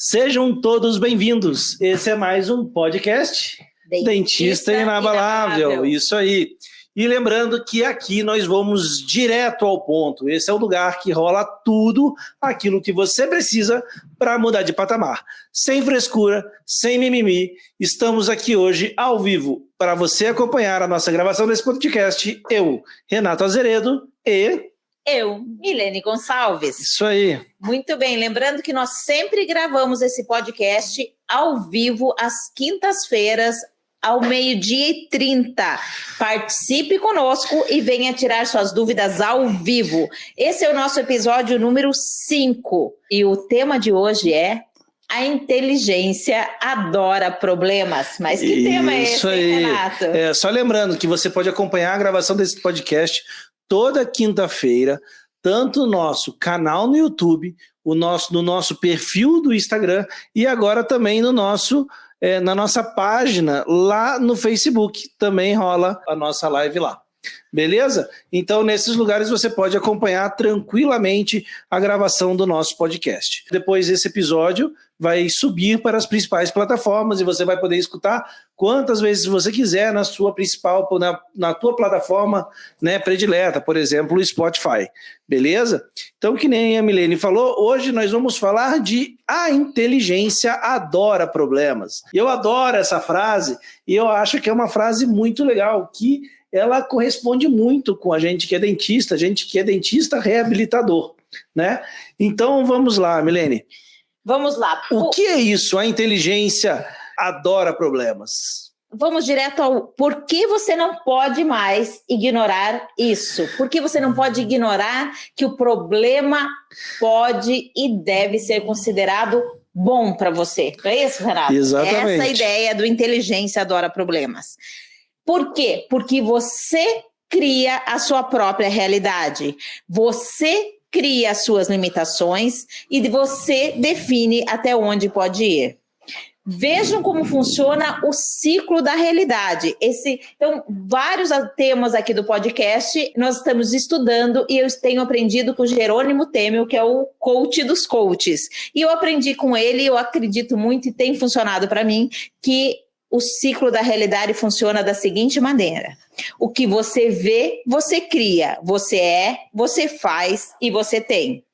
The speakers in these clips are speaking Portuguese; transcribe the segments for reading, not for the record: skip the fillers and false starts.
Sejam todos bem-vindos. Esse é mais um podcast Dentista Inabalável. Isso aí. E lembrando que aqui nós vamos direto ao ponto. Esse é o lugar que rola tudo aquilo que você precisa para mudar de patamar. Sem frescura, sem mimimi. Estamos aqui hoje ao vivo para você acompanhar a nossa gravação desse podcast. Eu, Renato Azeredo e... Eu, Milene Gonçalves. Isso aí. Muito bem, lembrando que nós sempre gravamos esse podcast ao vivo às quintas-feiras, ao 12h30. Participe conosco e venha tirar suas dúvidas ao vivo. Esse é o nosso episódio número 5 e o tema de hoje é: a inteligência adora problemas. Mas que tema é esse, hein, Renato? Só lembrando que você pode acompanhar a gravação desse podcast toda quinta-feira, tanto no nosso canal no YouTube, no nosso perfil do Instagram e agora também no na nossa página lá no Facebook. Também rola a nossa live lá. Beleza? Então, nesses lugares você pode acompanhar tranquilamente a gravação do nosso podcast. Depois, esse episódio vai subir para as principais plataformas e você vai poder escutar quantas vezes você quiser na sua principal, na tua plataforma, né, predileta, por exemplo, o Spotify. Beleza? Então, que nem a Milene falou, hoje nós vamos falar de a inteligência adora problemas. E eu adoro essa frase e eu acho que é uma frase muito legal, que ela corresponde muito com a gente que é dentista reabilitador, né? Então, vamos lá, Milene. Vamos lá. O que é isso? A inteligência adora problemas. Vamos direto ao por que você não pode mais ignorar isso. Por que você não pode ignorar que o problema pode e deve ser considerado bom para você. Não é isso, Renato? Exatamente. Essa ideia do inteligência adora problemas. Por quê? Porque você cria a sua própria realidade. Você cria as suas limitações e você define até onde pode ir. Vejam como funciona o ciclo da realidade. Então, vários temas aqui do podcast nós estamos estudando e eu tenho aprendido com o Jerônimo Temel, que é o coach dos coaches. E eu aprendi com ele, eu acredito muito e tem funcionado para mim, que o ciclo da realidade funciona da seguinte maneira: o que você vê, você cria. Você é, você faz e você tem.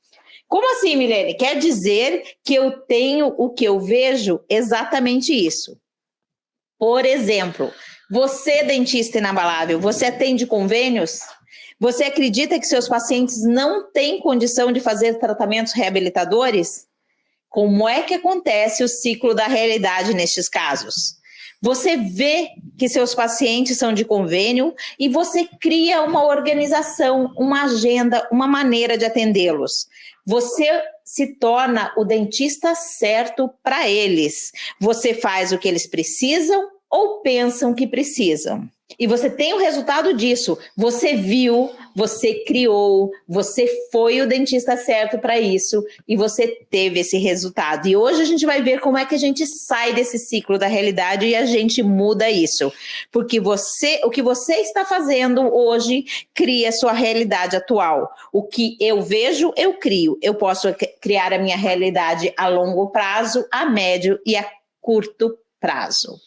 Como assim, Milene? Quer dizer que eu tenho o que eu vejo? Exatamente isso. Por exemplo, você, dentista inabalável, você atende convênios? Você acredita que seus pacientes não têm condição de fazer tratamentos reabilitadores? Como é que acontece o ciclo da realidade nestes casos? Você vê que seus pacientes são de convênio e você cria uma organização, uma agenda, uma maneira de atendê-los. Você se torna o dentista certo para eles. Você faz o que eles precisam ou pensam que precisam. E você tem o resultado disso. Você viu, você criou, você foi o dentista certo para isso e você teve esse resultado. E hoje a gente vai ver como é que a gente sai desse ciclo da realidade e a gente muda isso. Porque o que você está fazendo hoje cria a sua realidade atual. O que eu vejo, eu crio. Eu posso criar a minha realidade a longo prazo, a médio e a curto prazo.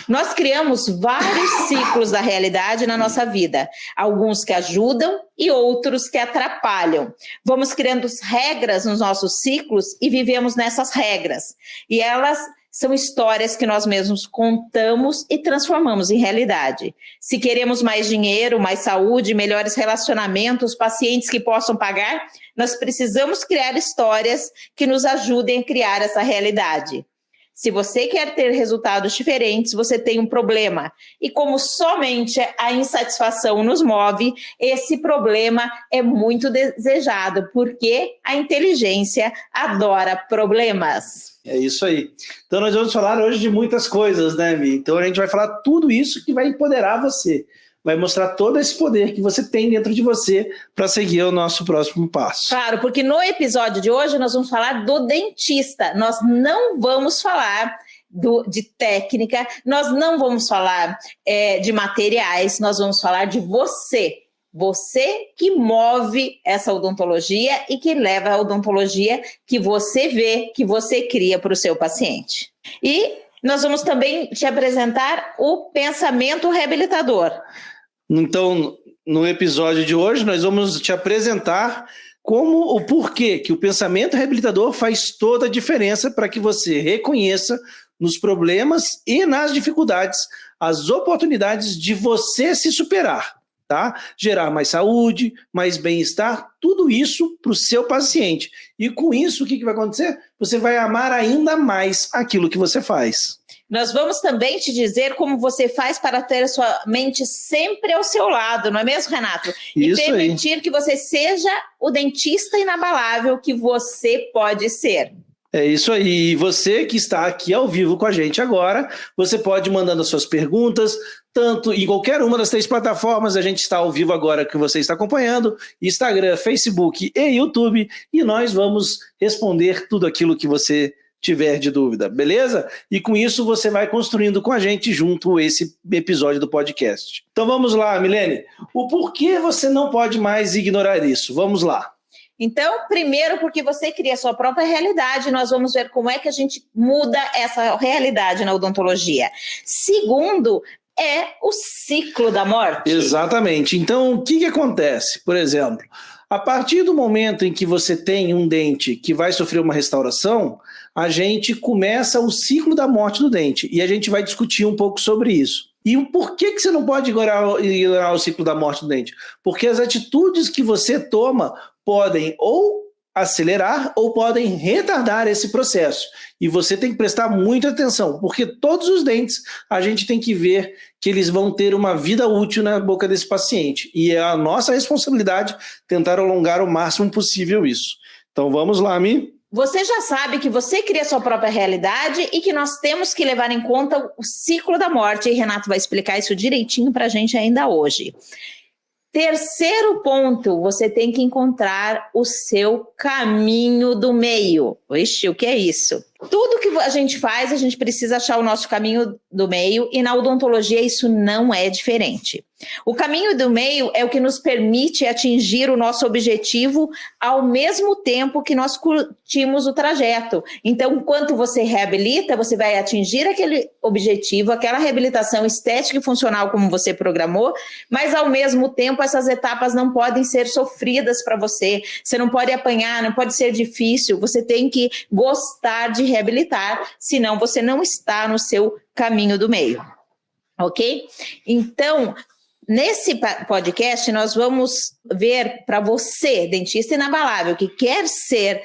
Nós criamos vários ciclos da realidade na nossa vida, alguns que ajudam e outros que atrapalham. Vamos criando regras nos nossos ciclos e vivemos nessas regras. E elas são histórias que nós mesmos contamos e transformamos em realidade. Se queremos mais dinheiro, mais saúde, melhores relacionamentos, pacientes que possam pagar, nós precisamos criar histórias que nos ajudem a criar essa realidade. Se você quer ter resultados diferentes, você tem um problema. E como somente a insatisfação nos move, esse problema é muito desejado, porque a inteligência adora problemas. É isso aí. Então nós vamos falar hoje de muitas coisas, né, Mi? Então a gente vai falar tudo isso que vai empoderar você. Vai mostrar todo esse poder que você tem dentro de você para seguir o nosso próximo passo. Claro, porque no episódio de hoje nós vamos falar do dentista. Nós não vamos falar de técnica, nós não vamos falar de materiais, nós vamos falar de você. Você que move essa odontologia e que leva a odontologia que você vê, que você cria para o seu paciente. E nós vamos também te apresentar o pensamento reabilitador. Então, no episódio de hoje, nós vamos te apresentar o porquê que o pensamento reabilitador faz toda a diferença para que você reconheça nos problemas e nas dificuldades as oportunidades de você se superar, tá? Gerar mais saúde, mais bem-estar, tudo isso para o seu paciente. E com isso, o que vai acontecer? Você vai amar ainda mais aquilo que você faz. Nós vamos também te dizer como você faz para ter a sua mente sempre ao seu lado, não é mesmo, Renato? E isso permitir aí. que você seja o dentista inabalável que você pode ser. É isso aí. E você que está aqui ao vivo com a gente agora, você pode ir mandando as suas perguntas, tanto em qualquer uma das 3 plataformas. A gente está ao vivo agora que você está acompanhando, Instagram, Facebook e YouTube, e nós vamos responder tudo aquilo que você tiver de dúvida, beleza? E com isso você vai construindo com a gente junto esse episódio do podcast. Então vamos lá, Milene. O porquê você não pode mais ignorar isso? Vamos lá. Então, primeiro, porque você cria a sua própria realidade, nós vamos ver como é que a gente muda essa realidade na odontologia. Segundo, é o ciclo da morte. Exatamente. Então, o que acontece? Por exemplo, a partir do momento em que você tem um dente que vai sofrer uma restauração, a gente começa o ciclo da morte do dente. E a gente vai discutir um pouco sobre isso. E o porquê que você não pode ignorar o ciclo da morte do dente? Porque as atitudes que você toma podem ou acelerar ou podem retardar esse processo. E você tem que prestar muita atenção, porque todos os dentes a gente tem que ver que eles vão ter uma vida útil na boca desse paciente. E é a nossa responsabilidade tentar alongar o máximo possível isso. Então vamos lá, Mi. Você já sabe que você cria a sua própria realidade e que nós temos que levar em conta o ciclo da morte. E Renato vai explicar isso direitinho para a gente ainda hoje. Terceiro ponto, você tem que encontrar o seu caminho do meio. Ixi, o que é isso? Tudo que a gente faz, a gente precisa achar o nosso caminho do meio e na odontologia isso não é diferente. O caminho do meio é o que nos permite atingir o nosso objetivo ao mesmo tempo que nós curtimos o trajeto. Então, enquanto você reabilita, você vai atingir aquele objetivo, aquela reabilitação estética e funcional como você programou, mas ao mesmo tempo essas etapas não podem ser sofridas para você. Você não pode apanhar, não pode ser difícil, você tem que gostar de reabilitar, senão você não está no seu caminho do meio, ok? Então, nesse podcast nós vamos ver para você, dentista inabalável, que quer ser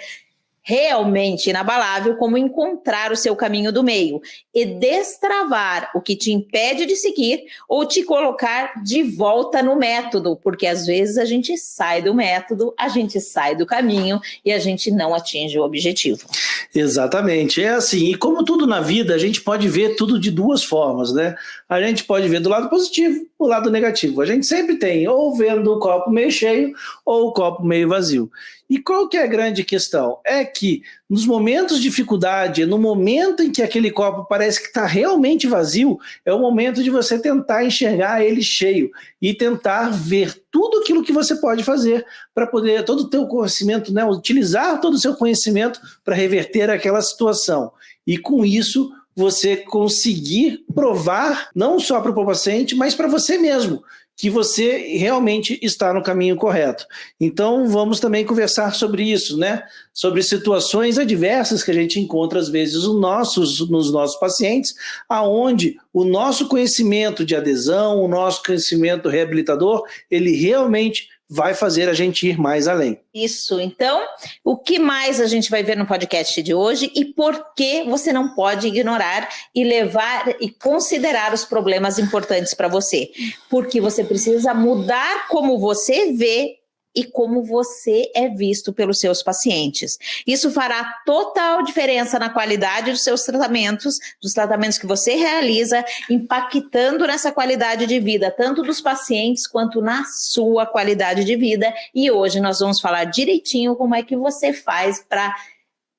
realmente inabalável, como encontrar o seu caminho do meio e destravar o que te impede de seguir ou te colocar de volta no método, porque às vezes a gente sai do método, a gente sai do caminho e a gente não atinge o objetivo. Exatamente, é assim, e como tudo na vida, a gente pode ver tudo de 2 formas, né? A gente pode ver do lado positivo, do lado negativo. A gente sempre tem, ou vendo o copo meio cheio, ou o copo meio vazio. E qual que é a grande questão? É que nos momentos de dificuldade, no momento em que aquele copo parece que está realmente vazio, é o momento de você tentar enxergar ele cheio e tentar ver tudo aquilo que você pode fazer para poder, todo o teu conhecimento, né, utilizar todo o seu conhecimento para reverter aquela situação. E com isso, você conseguir provar, não só para o paciente, mas para você mesmo, que você realmente está no caminho correto. Então, vamos também conversar sobre isso, né? Sobre situações adversas que a gente encontra, às vezes, nos nossos pacientes, aonde o nosso conhecimento de adesão, o nosso conhecimento reabilitador, ele realmente vai fazer a gente ir mais além. Isso, então, o que mais a gente vai ver no podcast de hoje e por que você não pode ignorar e levar e considerar os problemas importantes para você? Porque você precisa mudar como você vê e como você é visto pelos seus pacientes. Isso fará total diferença na qualidade dos seus tratamentos, dos tratamentos que você realiza, impactando nessa qualidade de vida, tanto dos pacientes quanto na sua qualidade de vida. E hoje nós vamos falar direitinho como é que você faz para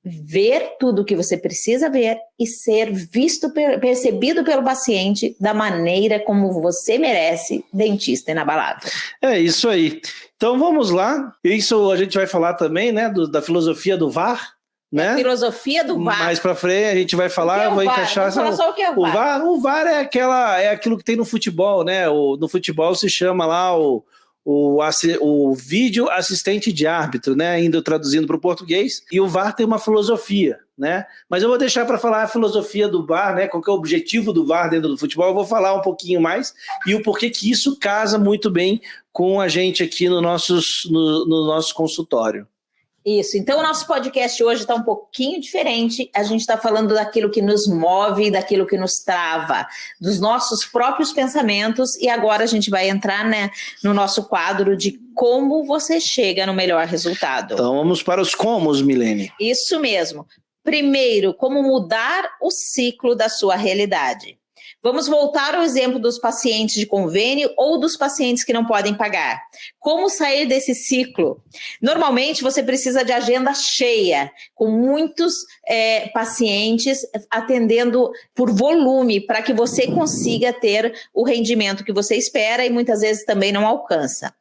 ver tudo o que você precisa ver e ser visto, percebido pelo paciente da maneira como você merece, dentista inabalável. É isso aí. Então vamos lá. Isso a gente vai falar também, né, da filosofia do VAR, né? A filosofia do VAR. Mais para frente a gente vai falar, eu vou encaixar. Vamos falar só o que é o VAR. O VAR é aquilo que tem no futebol, né? No futebol se chama lá o vídeo assistente de árbitro, né? Ainda traduzindo para o português. E o VAR tem uma filosofia, né? Mas eu vou deixar para falar a filosofia do VAR, né? Qual que é o objetivo do VAR dentro do futebol? Eu vou falar um pouquinho mais e o porquê que isso casa muito bem com a gente aqui no nosso consultório. Isso, então o nosso podcast hoje está um pouquinho diferente, a gente está falando daquilo que nos move, daquilo que nos trava, dos nossos próprios pensamentos, e agora a gente vai entrar, né, no nosso quadro de como você chega no melhor resultado. Então vamos para os comos, Milene. Isso mesmo. Primeiro, como mudar o ciclo da sua realidade. Vamos voltar ao exemplo dos pacientes de convênio ou dos pacientes que não podem pagar. Como sair desse ciclo? Normalmente você precisa de agenda cheia, com muitos pacientes atendendo por volume, para que você consiga ter o rendimento que você espera e muitas vezes também não alcança.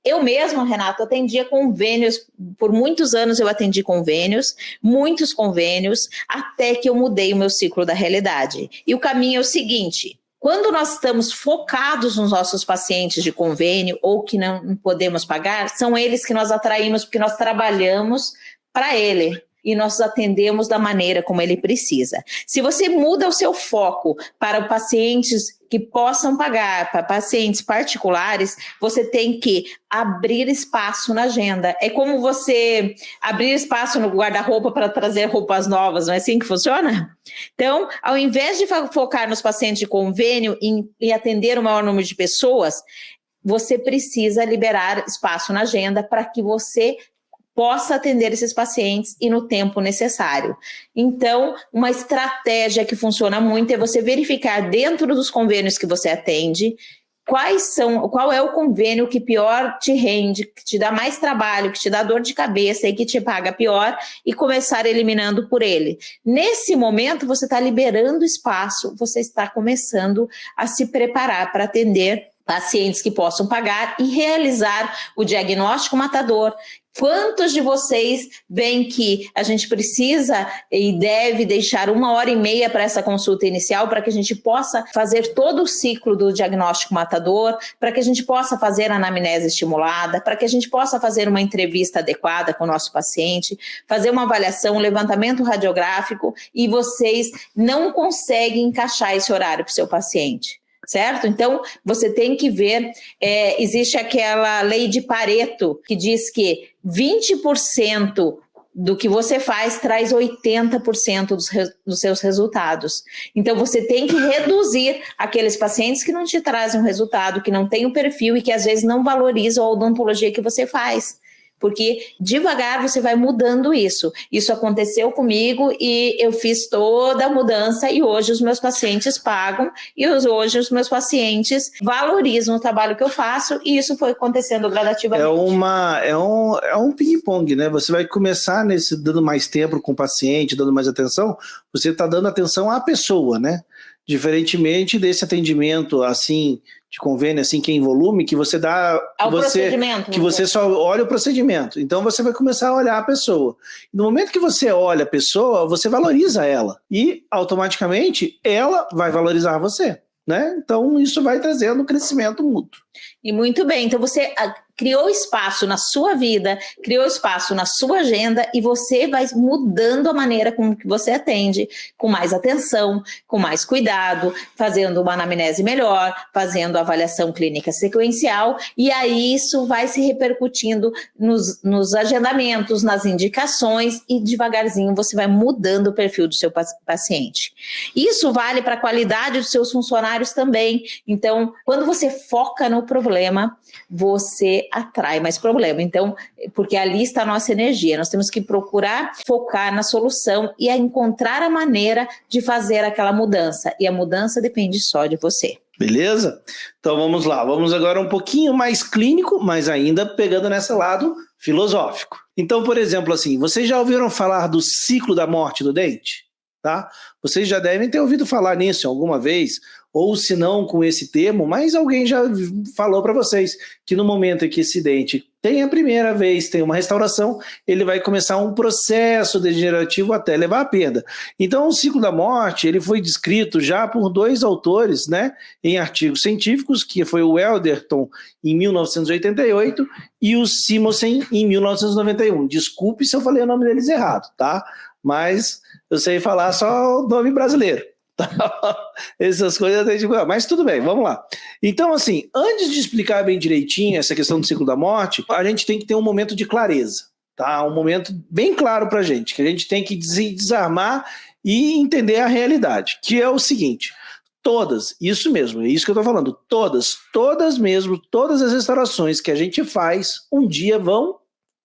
Eu mesma, Renato, atendia convênios, por muitos anos eu atendi convênios, muitos convênios, até que eu mudei o meu ciclo da realidade. E o caminho é o seguinte: quando nós estamos focados nos nossos pacientes de convênio ou que não podemos pagar, são eles que nós atraímos porque nós trabalhamos para ele e nós atendemos da maneira como ele precisa. Se você muda o seu foco para pacientes que possam pagar, para pacientes particulares, você tem que abrir espaço na agenda. É como você abrir espaço no guarda-roupa para trazer roupas novas, não é assim que funciona? Então, ao invés de focar nos pacientes de convênio e atender o maior número de pessoas, você precisa liberar espaço na agenda para que você possa atender esses pacientes e no tempo necessário. Então, uma estratégia que funciona muito é você verificar dentro dos convênios que você atende qual é o convênio que pior te rende, que te dá mais trabalho, que te dá dor de cabeça e que te paga pior, e começar eliminando por ele. Nesse momento, você está liberando espaço, você está começando a se preparar para atender pacientes que possam pagar e realizar o diagnóstico matador. Quantos de vocês veem que a gente precisa e deve deixar 1h30 para essa consulta inicial, para que a gente possa fazer todo o ciclo do diagnóstico matador, para que a gente possa fazer a anamnese estimulada, para que a gente possa fazer uma entrevista adequada com o nosso paciente, fazer uma avaliação, um levantamento radiográfico, e vocês não conseguem encaixar esse horário para o seu paciente? Certo? Então, você tem que ver, existe aquela lei de Pareto, que diz que 20% do que você faz traz 80% dos seus resultados. Então, você tem que reduzir aqueles pacientes que não te trazem um resultado, que não têm o perfil e que às vezes não valorizam a odontologia que você faz. Porque devagar você vai mudando isso. Isso aconteceu comigo e eu fiz toda a mudança e hoje os meus pacientes pagam e hoje os meus pacientes valorizam o trabalho que eu faço, e isso foi acontecendo gradativamente. É um ping-pong, né? Você vai começar dando mais tempo com o paciente, dando mais atenção, você está dando atenção à pessoa, né? Diferentemente desse atendimento assim de convênio, assim, que é em volume, que você dá... Que você só olha o procedimento. Então você vai começar a olhar a pessoa. No momento que você olha a pessoa, você valoriza ela. E automaticamente ela vai valorizar você, né? Então isso vai trazendo um crescimento mútuo. E muito bem, então você criou espaço na sua vida, criou espaço na sua agenda, e você vai mudando a maneira como que você atende, com mais atenção, com mais cuidado, fazendo uma anamnese melhor, fazendo avaliação clínica sequencial, e aí isso vai se repercutindo nos agendamentos, nas indicações, e devagarzinho você vai mudando o perfil do seu paciente. Isso vale para a qualidade dos seus funcionários também. Então, quando você foca no problema, você atrai mais problema. Então, porque ali está a nossa energia, nós temos que procurar focar na solução e encontrar a maneira de fazer aquela mudança, e a mudança depende só de você. Beleza? Então vamos lá, vamos agora um pouquinho mais clínico, mas ainda pegando nesse lado filosófico. Então, por exemplo, assim, vocês já ouviram falar do ciclo da morte do dente? Tá? Vocês já devem ter ouvido falar nisso alguma vez, ou se não com esse termo, mas alguém já falou para vocês que no momento em que esse dente tem a primeira vez, tem uma restauração, ele vai começar um processo degenerativo até levar à perda. Então, o ciclo da morte, ele foi descrito já por 2 autores, né, em artigos científicos, que foi o Elderton em 1988 e o Simonsen em 1991. Desculpe se eu falei o nome deles errado, tá? Mas eu sei falar só o nome brasileiro. Essas coisas tem de... Mas tudo bem, vamos lá. Então, assim, antes de explicar bem direitinho essa questão do ciclo da morte, a gente tem que ter um momento de clareza, tá? Um momento bem claro pra gente, que a gente tem que desarmar e entender a realidade, que é o seguinte: todas, isso mesmo, é isso que eu tô falando, todas mesmo, todas as restaurações que a gente faz, um dia vão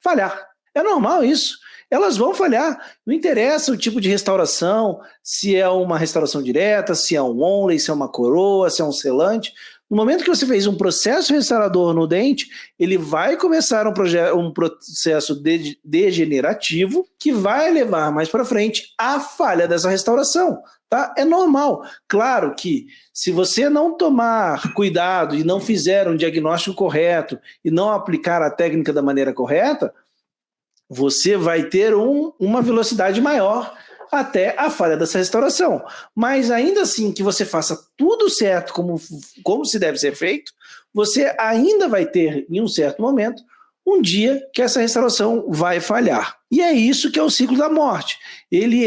falhar. É normal isso. Elas vão falhar, não interessa o tipo de restauração, se é uma restauração direta, se é um onlay, se é uma coroa, se é um selante. No momento que você fez um processo restaurador no dente, ele vai começar um processo degenerativo que vai levar mais para frente à falha dessa restauração. Tá? É normal. Claro que se você não tomar cuidado e não fizer um diagnóstico correto e não aplicar a técnica da maneira correta, você vai ter uma velocidade maior até a falha dessa restauração. Mas ainda assim que você faça tudo certo como se deve ser feito, você ainda vai ter, em um certo momento, um dia que essa restauração vai falhar. E é isso que é o ciclo da morte. Ele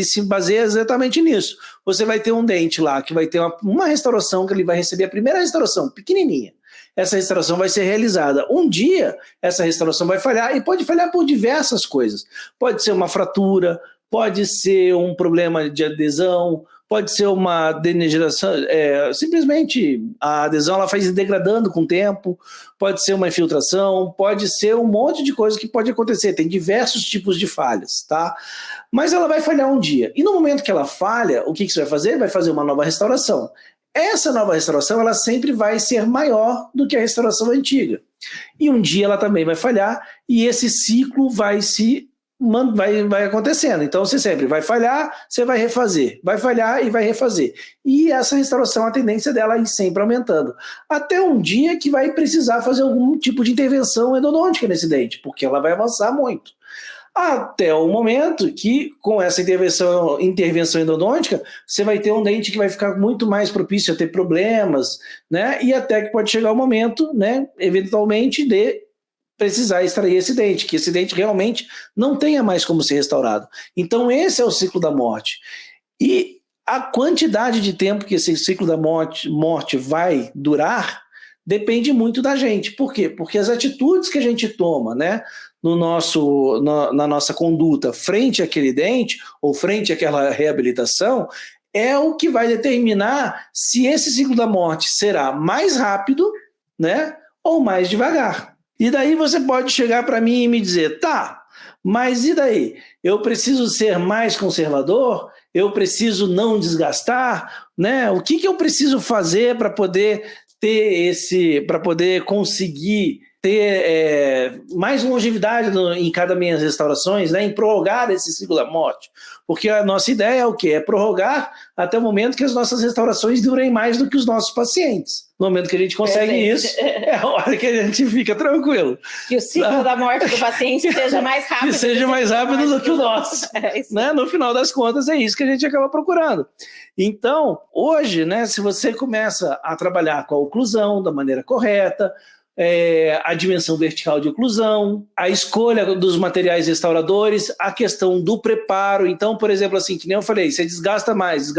se baseia exatamente nisso. Você vai ter um dente lá que vai ter uma restauração, que ele vai receber a primeira restauração, pequenininha. Essa restauração vai ser realizada. Um dia, essa restauração vai falhar, e pode falhar por diversas coisas. Pode ser uma fratura, pode ser um problema de adesão, pode ser uma degeneração, simplesmente a adesão ela vai se degradando com o tempo, pode ser uma infiltração, pode ser um monte de coisa que pode acontecer, tem diversos tipos de falhas, tá? Mas ela vai falhar um dia. E no momento que ela falha, o que você vai fazer? Vai fazer uma nova restauração. Essa nova restauração ela sempre vai ser maior do que a restauração antiga. E um dia ela também vai falhar e esse ciclo vai acontecendo. Então você sempre vai falhar, você vai refazer, vai falhar e vai refazer. E essa restauração, a tendência dela é ir sempre aumentando. Até um dia que vai precisar fazer algum tipo de intervenção endodôntica nesse dente, porque ela vai avançar muito. Até o momento que, com essa intervenção endodôntica, você vai ter um dente que vai ficar muito mais propício a ter problemas, né? E até que pode chegar o momento, né, eventualmente, de precisar extrair esse dente, que esse dente realmente não tenha mais como ser restaurado. Então esse é o ciclo da morte. E a quantidade de tempo que esse ciclo da morte vai durar depende muito da gente. Por quê? Porque as atitudes que a gente toma, né, na nossa conduta frente àquele dente ou frente àquela reabilitação é o que vai determinar se esse ciclo da morte será mais rápido, né, ou mais devagar. E daí você pode chegar para mim e me dizer, tá, mas e daí? Eu preciso ser mais conservador? Eu preciso não desgastar? Né? O que eu preciso fazer para poder para poder conseguir ter mais longevidade em cada minhas restaurações, né, em prorrogar esse ciclo da morte? Porque a nossa ideia é o quê? É prorrogar até o momento que as nossas restaurações durem mais do que os nossos pacientes. No momento que a gente consegue isso, é a hora que a gente fica tranquilo. Que o ciclo da morte do paciente seja mais rápido. Que seja mais rápido do que o nosso. Né? No final das contas, é isso que a gente acaba procurando. Então, hoje, né, se você começa a trabalhar com a oclusão da maneira correta, a dimensão vertical de oclusão, a escolha dos materiais restauradores, a questão do preparo. Então, por exemplo, assim, que nem eu falei, você desgasta mais.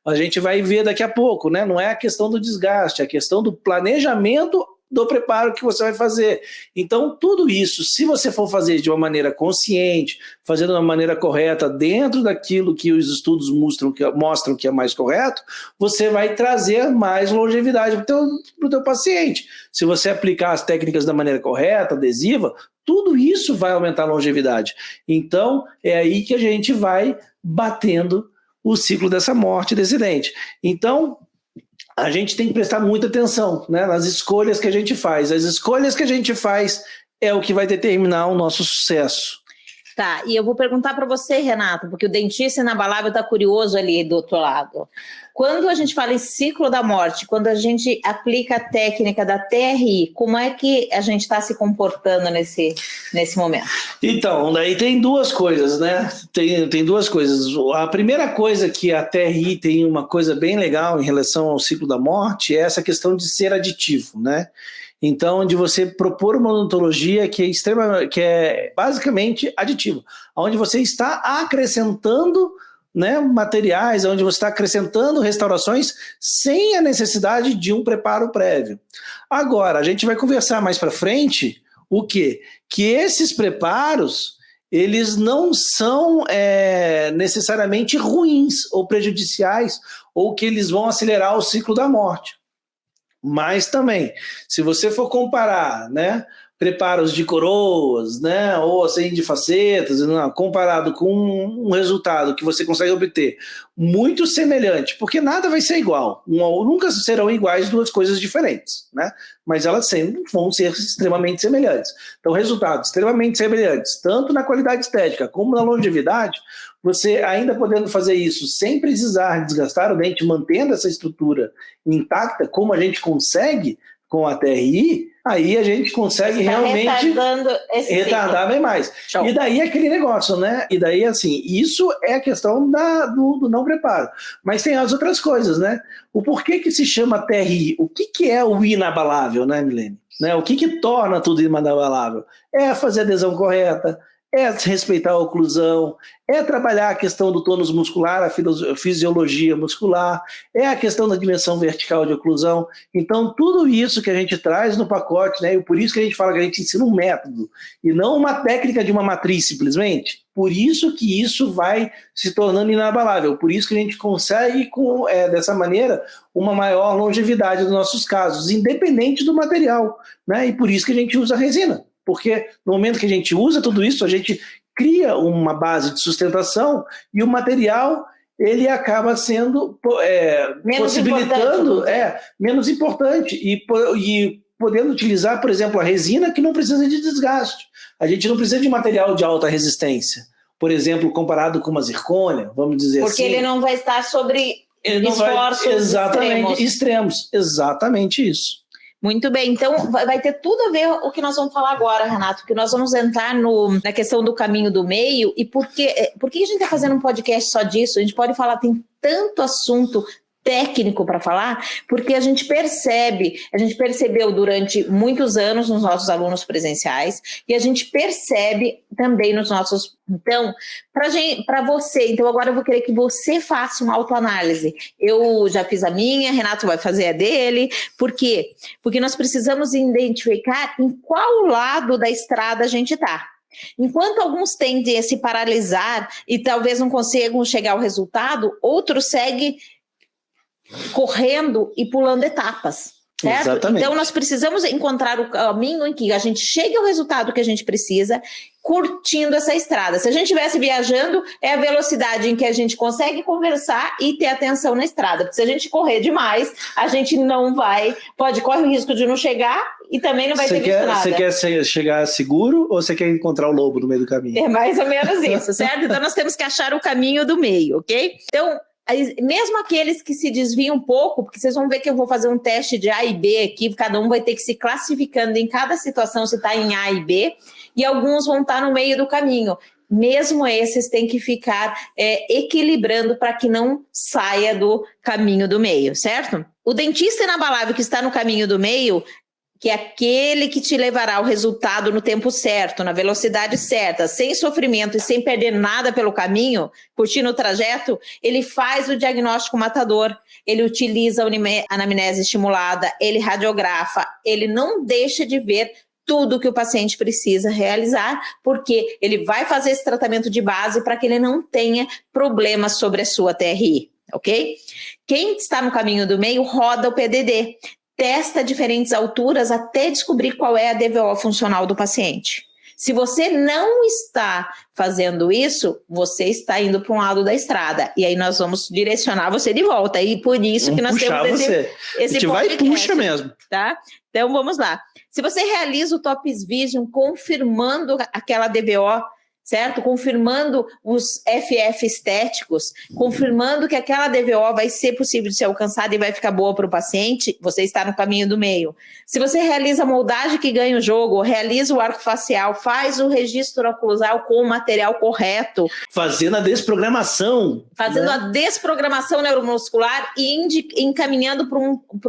A gente vai ver daqui a pouco, né? Não é a questão do desgaste, é a questão do planejamento do preparo que você vai fazer. Então, tudo isso, se você for fazer de uma maneira consciente, fazendo de uma maneira correta, dentro daquilo que os estudos mostram que é mais correto, você vai trazer mais longevidade para o teu paciente. Se você aplicar as técnicas da maneira correta, adesiva, tudo isso vai aumentar a longevidade. Então, é aí que a gente vai batendo o ciclo dessa morte desse dente. Então, a gente tem que prestar muita atenção, né, nas escolhas que a gente faz. As escolhas que a gente faz é o que vai determinar o nosso sucesso. Tá, e eu vou perguntar para você, Renato, porque o dentista inabalável está curioso ali do outro lado. Quando a gente fala em ciclo da morte, quando a gente aplica a técnica da TRI, como é que a gente está se comportando nesse momento? Então, daí tem duas coisas, né? Tem duas coisas. A primeira coisa que a TRI tem uma coisa bem legal em relação ao ciclo da morte é essa questão de ser aditivo, né? Então, de você propor uma odontologia que é basicamente aditiva, onde você está acrescentando, né, materiais, onde você está acrescentando restaurações sem a necessidade de um preparo prévio. Agora, a gente vai conversar mais para frente o quê? Que esses preparos, eles não são necessariamente ruins ou prejudiciais, ou que eles vão acelerar o ciclo da morte. Mas também, se você for comparar, né, preparos de coroas, né, ou assim de facetas, comparado com um resultado que você consegue obter muito semelhante, porque nada vai ser igual, nunca serão iguais duas coisas diferentes, né, mas elas sempre vão ser extremamente semelhantes. Então, resultados extremamente semelhantes, tanto na qualidade estética como na longevidade, você ainda podendo fazer isso sem precisar desgastar o dente, mantendo essa estrutura intacta, como a gente consegue com a TRI, aí a gente consegue realmente retardar bem mais. Show. E daí aquele negócio, né? E daí, assim, isso é a questão do não preparo. Mas tem as outras coisas, né? O porquê que se chama TRI? O que é o inabalável, né, Milene? Né? O que torna tudo inabalável? É fazer a adesão correta, é respeitar a oclusão, é trabalhar a questão do tônus muscular, a fisiologia muscular, é a questão da dimensão vertical de oclusão. Então, tudo isso que a gente traz no pacote, né, e por isso que a gente fala que a gente ensina um método, e não uma técnica de uma matriz, simplesmente. Por isso que isso vai se tornando inabalável, por isso que a gente consegue, dessa maneira, uma maior longevidade dos nossos casos, independente do material, né, e por isso que a gente usa a resina. Porque no momento que a gente usa tudo isso, a gente cria uma base de sustentação e o material ele acaba sendo possibilitando menos importante e podendo utilizar, por exemplo, a resina que não precisa de desgaste. A gente não precisa de material de alta resistência, por exemplo, comparado com uma zircônia, vamos dizer assim. Porque ele não vai estar sobre esforços extremos. Exatamente isso. Muito bem, então vai ter tudo a ver o que nós vamos falar agora, Renato, porque nós vamos entrar na questão do caminho do meio e por que a gente está fazendo um podcast só disso? A gente pode falar, tem tanto assunto técnico para falar, porque a gente percebeu durante muitos anos nos nossos alunos presenciais e a gente percebe também nos nossos... Então, para você, então agora eu vou querer que você faça uma autoanálise. Eu já fiz a minha, Renato vai fazer a dele. Por quê? Porque nós precisamos identificar em qual lado da estrada a gente está. Enquanto alguns tendem a se paralisar e talvez não consigam chegar ao resultado, outros seguem correndo e pulando etapas, certo? Exatamente. Então nós precisamos encontrar o caminho em que a gente chegue ao resultado que a gente precisa, curtindo essa estrada. Se a gente estivesse viajando, é a velocidade em que a gente consegue conversar e ter atenção na estrada, porque se a gente correr demais, a gente não vai, corre o risco de não chegar e também não vai ter visto nada. Você quer chegar seguro ou você quer encontrar o lobo no meio do caminho? É mais ou menos isso, certo? Então nós temos que achar o caminho do meio, ok? Então, mesmo aqueles que se desviam um pouco, porque vocês vão ver que eu vou fazer um teste de A e B aqui, cada um vai ter que se classificando em cada situação se está em A e B, e alguns vão estar no meio do caminho. Mesmo esses têm que ficar equilibrando para que não saia do caminho do meio, certo? O dentista inabalável que está no caminho do meio, que é aquele que te levará ao resultado no tempo certo, na velocidade certa, sem sofrimento e sem perder nada pelo caminho, curtindo o trajeto, ele faz o diagnóstico matador, ele utiliza a anamnese estimulada, ele radiografa, ele não deixa de ver tudo que o paciente precisa realizar, porque ele vai fazer esse tratamento de base para que ele não tenha problemas sobre a sua TRI, ok? Quem está no caminho do meio roda o PDD, testa diferentes alturas até descobrir qual é a DVO funcional do paciente. Se você não está fazendo isso, você está indo para um lado da estrada. E aí nós vamos direcionar você de volta. E por isso que nós temos esse a gente vai e puxa mesmo. Tá? Então vamos lá. Se você realiza o Tops Vision confirmando aquela DVO, certo? Confirmando os FF estéticos, confirmando que aquela DVO vai ser possível de ser alcançada e vai ficar boa para o paciente, você está no caminho do meio. Se você realiza a moldagem que ganha o jogo, realiza o arco facial, faz o registro oclusal com o material correto. Fazendo a desprogramação. Fazendo a desprogramação neuromuscular e encaminhando para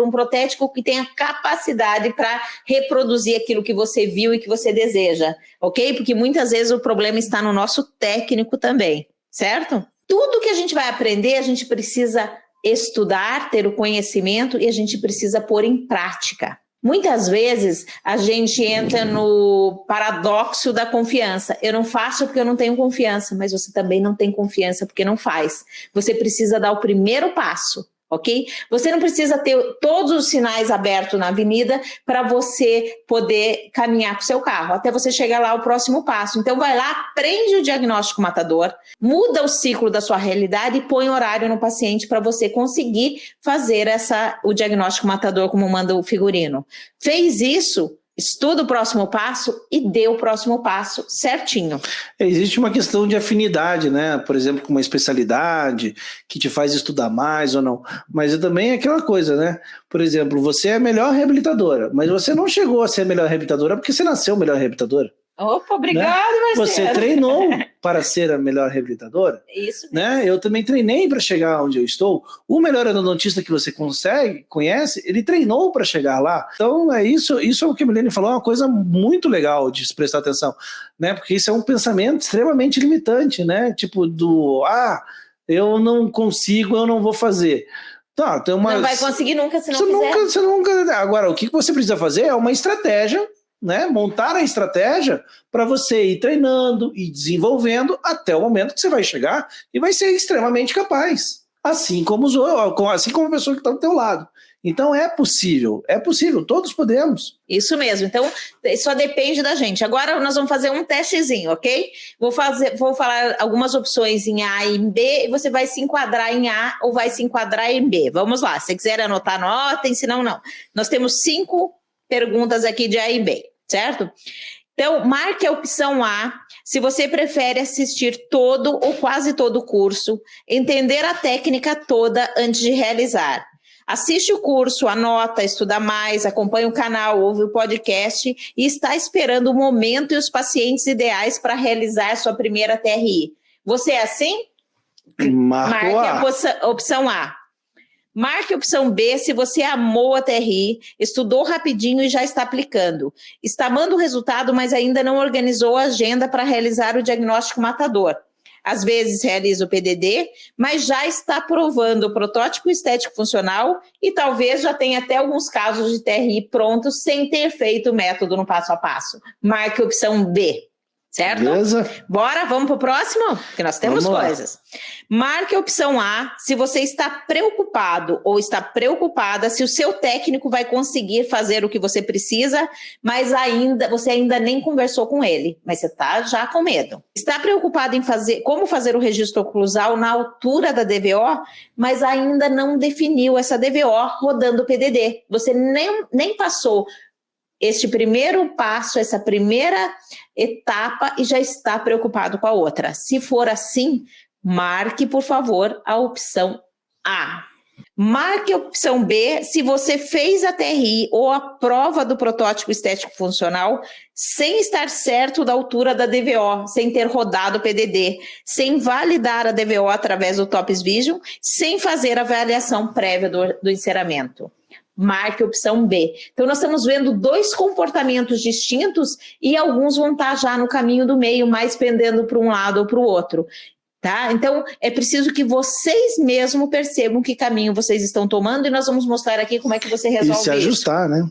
um protético que tenha capacidade para reproduzir aquilo que você viu e que você deseja, ok? Porque muitas vezes o problema está no nosso técnico também, certo? Tudo que a gente vai aprender, a gente precisa estudar, ter o conhecimento e a gente precisa pôr em prática. Muitas vezes a gente entra no paradoxo da confiança. Eu não faço porque eu não tenho confiança, mas você também não tem confiança porque não faz. Você precisa dar o primeiro passo. Ok? Você não precisa ter todos os sinais abertos na avenida para você poder caminhar com o seu carro, até você chegar lá ao próximo passo. Então vai lá, aprende o diagnóstico matador, muda o ciclo da sua realidade e põe horário no paciente para você conseguir fazer o diagnóstico matador como manda o figurino. Fez isso? Estuda o próximo passo e dê o próximo passo certinho. Existe uma questão de afinidade, né? Por exemplo, com uma especialidade que te faz estudar mais ou não. Mas também é aquela coisa, né? Por exemplo, você é a melhor reabilitadora, mas você não chegou a ser a melhor reabilitadora porque você nasceu a melhor reabilitadora. Opa, obrigado, né? Marcelo. Você treinou para ser a melhor reabilitadora. Isso mesmo. Né? Eu também treinei para chegar onde eu estou. O melhor odontista que você conhece, ele treinou para chegar lá. Então, isso é o que a Milene falou, é uma coisa muito legal de se prestar atenção, né? Porque isso é um pensamento extremamente limitante, né? Tipo eu não consigo, eu não vou fazer. Tá, tem uma... Não vai conseguir nunca se não fizer. Você nunca... Agora, o que você precisa fazer é uma estratégia, né? Montar a estratégia para você ir treinando e desenvolvendo até o momento que você vai chegar e vai ser extremamente capaz, assim como a pessoa que está do teu lado. Então é possível, todos podemos. Isso mesmo, então só depende da gente. Agora nós vamos fazer um testezinho, ok? Vou falar algumas opções em A e em B e você vai se enquadrar em A ou vai se enquadrar em B. Vamos lá, se quiser anotar, anotem, senão não. Nós temos 5 perguntas aqui de A e B, certo? Então, marque a opção A se você prefere assistir todo ou quase todo o curso, entender a técnica toda antes de realizar. Assiste o curso, anota, estuda mais, acompanha o canal, ouve o podcast e está esperando o momento e os pacientes ideais para realizar sua primeira TRI. Você é assim? Marque a opção A. Marque a opção B se você amou a TRI, estudou rapidinho e já está aplicando. Está amando o resultado, mas ainda não organizou a agenda para realizar o diagnóstico matador. Às vezes realiza o PDD, mas já está provando o protótipo estético funcional e talvez já tenha até alguns casos de TRI prontos sem ter feito o método no passo a passo. Marque a opção B. Certo? Beleza. Bora, vamos para o próximo? Porque nós temos coisas. Marque a opção A se você está preocupado ou está preocupada se o seu técnico vai conseguir fazer o que você precisa, mas você ainda nem conversou com ele, mas você está já com medo. Está preocupado em como fazer o registro oclusal na altura da DVO, mas ainda não definiu essa DVO rodando o PDD. Você nem passou este primeiro passo, essa primeira etapa e já está preocupado com a outra. Se for assim, marque, por favor, a opção A. Marque a opção B se você fez a TRI ou a prova do protótipo estético funcional sem estar certo da altura da DVO, sem ter rodado o PDD, sem validar a DVO através do Tops Vision, sem fazer a avaliação prévia do enceramento. Marque a opção B. Então, nós estamos vendo 2 comportamentos distintos e alguns vão estar já no caminho do meio, mais pendendo para um lado ou para o outro. Tá? Então, é preciso que vocês mesmos percebam que caminho vocês estão tomando e nós vamos mostrar aqui como é que você resolve isso. E se ajustar, né?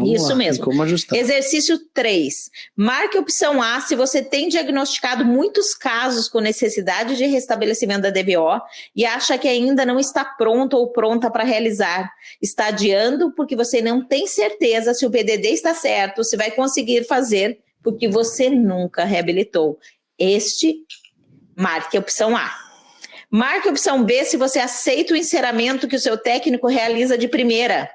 Isso mesmo. Como ajustar. Exercício 3. Marque a opção A se você tem diagnosticado muitos casos com necessidade de restabelecimento da DVO e acha que ainda não está pronto ou pronta para realizar. Está adiando porque você não tem certeza se o PDD está certo, se vai conseguir fazer Porque você nunca reabilitou. Marque a opção A. Marque a opção B se você aceita o enceramento que o seu técnico realiza de primeira.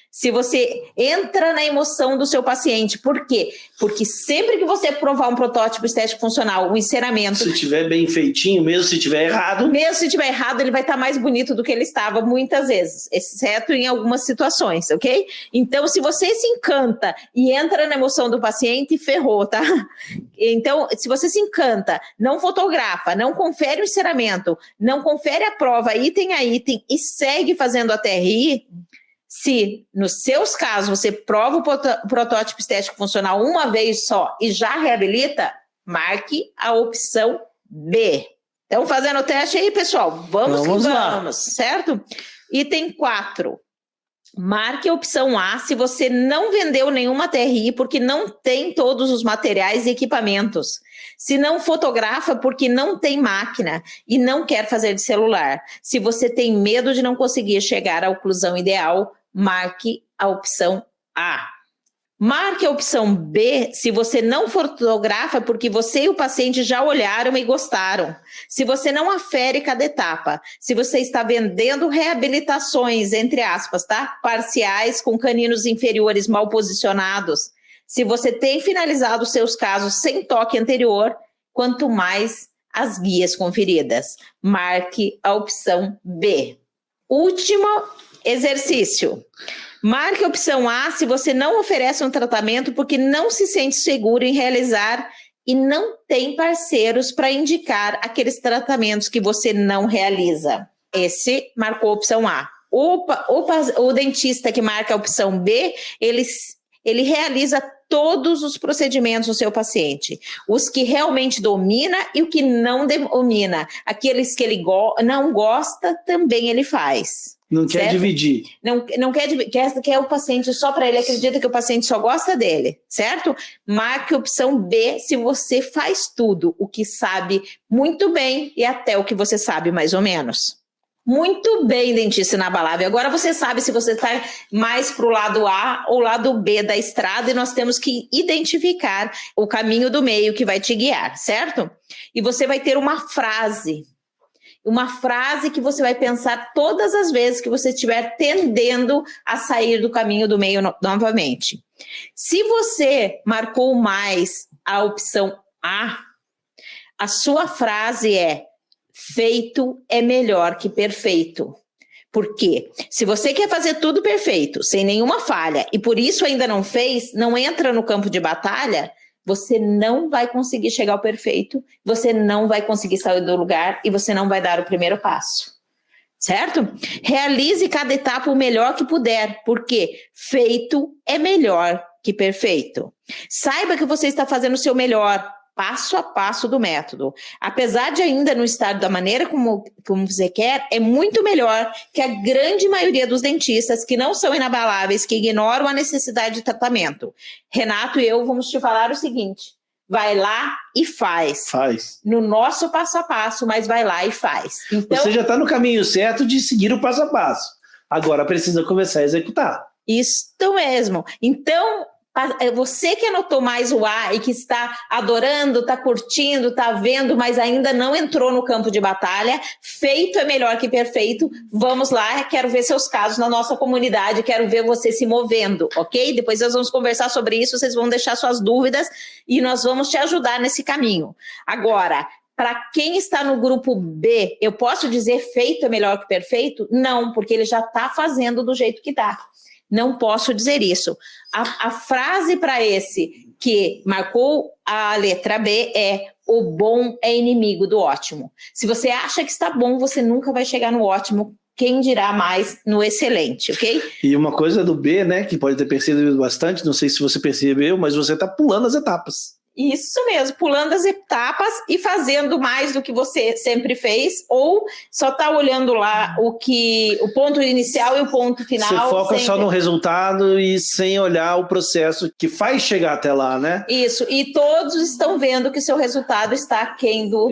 Se você entra na emoção do seu paciente. Por quê? Porque sempre que você provar um protótipo estético funcional, um enceramento... Se tiver bem feitinho, mesmo se tiver errado... Mesmo se tiver errado, ele vai estar mais bonito do que ele estava muitas vezes, exceto em algumas situações, ok? Então, se você se encanta e entra na emoção do paciente, ferrou, tá? Então, se você se encanta, não fotografa, não confere o enceramento, não confere a prova item a item e segue fazendo a TRI... Se, nos seus casos, você prova o protótipo estético funcional uma vez só e já reabilita, marque a opção B. Então, fazendo o teste aí, pessoal. Vamos lá. Certo? Item 4. Marque a opção A se você não vendeu nenhuma TRI porque não tem todos os materiais e equipamentos. Se não fotografa porque não tem máquina e não quer fazer de celular. Se você tem medo de não conseguir chegar à oclusão ideal, marque a opção A. Marque a opção B se você não fotografa porque você e o paciente já olharam e gostaram. Se você não afere cada etapa. Se você está vendendo reabilitações, entre aspas, tá? Parciais com caninos inferiores mal posicionados. Se você tem finalizado os seus casos sem toque anterior, quanto mais as guias conferidas. Marque a opção B. Último exercício. Marque a opção A se você não oferece um tratamento porque não se sente seguro em realizar e não tem parceiros para indicar aqueles tratamentos que você não realiza. Esse marcou a opção A. O dentista que marca a opção B, ele realiza todos os procedimentos do seu paciente. Os que realmente domina e o que não domina. Aqueles que ele não gosta, também ele faz. Não quer certo? dividir. Não quer dividir, quer o paciente só para ele, acredita que o paciente só gosta dele, certo? Marque a opção B se você faz tudo, o que sabe muito bem e até o que você sabe mais ou menos. Muito bem, dentista inabalável. Agora você sabe se você está mais para o lado A ou lado B da estrada e nós temos que identificar o caminho do meio que vai te guiar, certo? E você vai ter uma frase que você vai pensar todas as vezes que você estiver tendendo a sair do caminho do meio novamente. Se você marcou mais a opção A, a sua frase é: feito é melhor que perfeito. Por quê? Se você quer fazer tudo perfeito, sem nenhuma falha, e por isso ainda não fez, não entra no campo de batalha, você não vai conseguir chegar ao perfeito, você não vai conseguir sair do lugar e você não vai dar o primeiro passo. Certo? Realize cada etapa o melhor que puder, porque feito é melhor que perfeito. Saiba que você está fazendo o seu melhor, passo a passo do método. Apesar de ainda não estar da maneira como você quer, é muito melhor que a grande maioria dos dentistas que não são inabaláveis, que ignoram a necessidade de tratamento. Renato e eu vamos te falar o seguinte: vai lá e faz. Faz. No nosso passo a passo, mas vai lá e faz. Então, você já está no caminho certo de seguir o passo a passo. Agora precisa começar a executar. Isso mesmo. Então, você que anotou mais o A e que está adorando, está curtindo, está vendo, mas ainda não entrou no campo de batalha, feito é melhor que perfeito. Vamos lá, quero ver seus casos na nossa comunidade, quero ver você se movendo, ok? Depois nós vamos conversar sobre isso, vocês vão deixar suas dúvidas e nós vamos te ajudar nesse caminho. Agora, para quem está no grupo B, eu posso dizer feito é melhor que perfeito? Não, porque ele já está fazendo do jeito que dá. Não posso dizer isso. A frase para esse que marcou a letra B é: o bom é inimigo do ótimo. Se você acha que está bom, você nunca vai chegar no ótimo. Quem dirá mais no excelente, ok? E uma coisa do B, né, que pode ter percebido bastante, não sei se você percebeu, mas você está pulando as etapas. Isso mesmo, pulando as etapas e fazendo mais do que você sempre fez, ou só está olhando lá o ponto inicial e o ponto final. Você foca só no resultado e sem olhar o processo que faz chegar até lá, né? Isso, e todos estão vendo que seu resultado está aquém do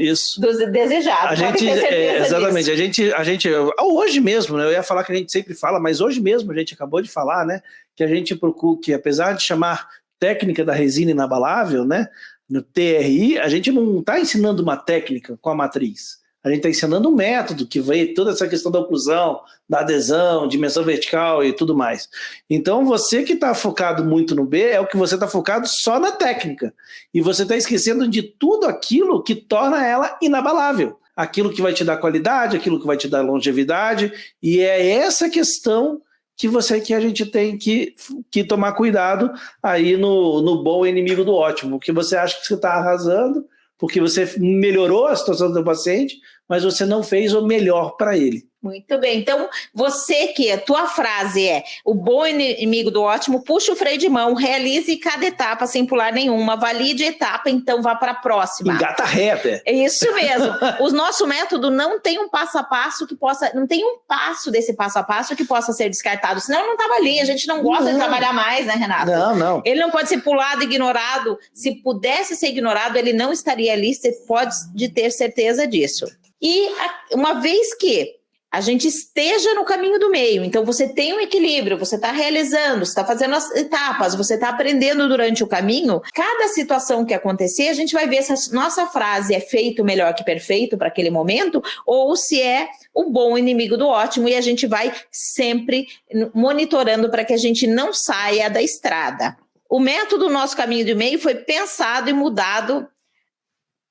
desejado. A gente, exatamente, a gente, hoje mesmo, né, eu ia falar que a gente sempre fala, mas hoje mesmo a gente acabou de falar, né, que a gente procura, que apesar de chamar técnica da resina inabalável, né? No TRI, a gente não está ensinando uma técnica com a matriz. A gente está ensinando um método que vê toda essa questão da oclusão, da adesão, dimensão vertical e tudo mais. Então, você que está focado muito no B, é o que você está focado só na técnica. E você está esquecendo de tudo aquilo que torna ela inabalável. Aquilo que vai te dar qualidade, aquilo que vai te dar longevidade. E é essa questão que a gente tem que tomar cuidado aí no bom inimigo do ótimo. Porque você acha que você está arrasando, porque você melhorou a situação do seu paciente, mas você não fez o melhor para ele. Muito bem, então você que a tua frase é o bom inimigo do ótimo, puxa o freio de mão, realize cada etapa sem pular nenhuma, valide a etapa, então vá para a próxima. Engata reta. É isso mesmo, o nosso método não tem um passo a passo que possa, não tem um passo desse passo a passo que possa ser descartado, senão não estava ali, a gente não gosta de trabalhar mais, né, Renato? Não. Ele não pode ser pulado, ignorado, se pudesse ser ignorado, ele não estaria ali, você pode ter certeza disso. E uma vez que a gente esteja no caminho do meio, então você tem um equilíbrio, você está realizando, você está fazendo as etapas, você está aprendendo durante o caminho, cada situação que acontecer, a gente vai ver se a nossa frase é feito melhor que perfeito para aquele momento, ou se é o bom inimigo do ótimo, e a gente vai sempre monitorando para que a gente não saia da estrada. O método Nosso Caminho do Meio foi pensado e mudado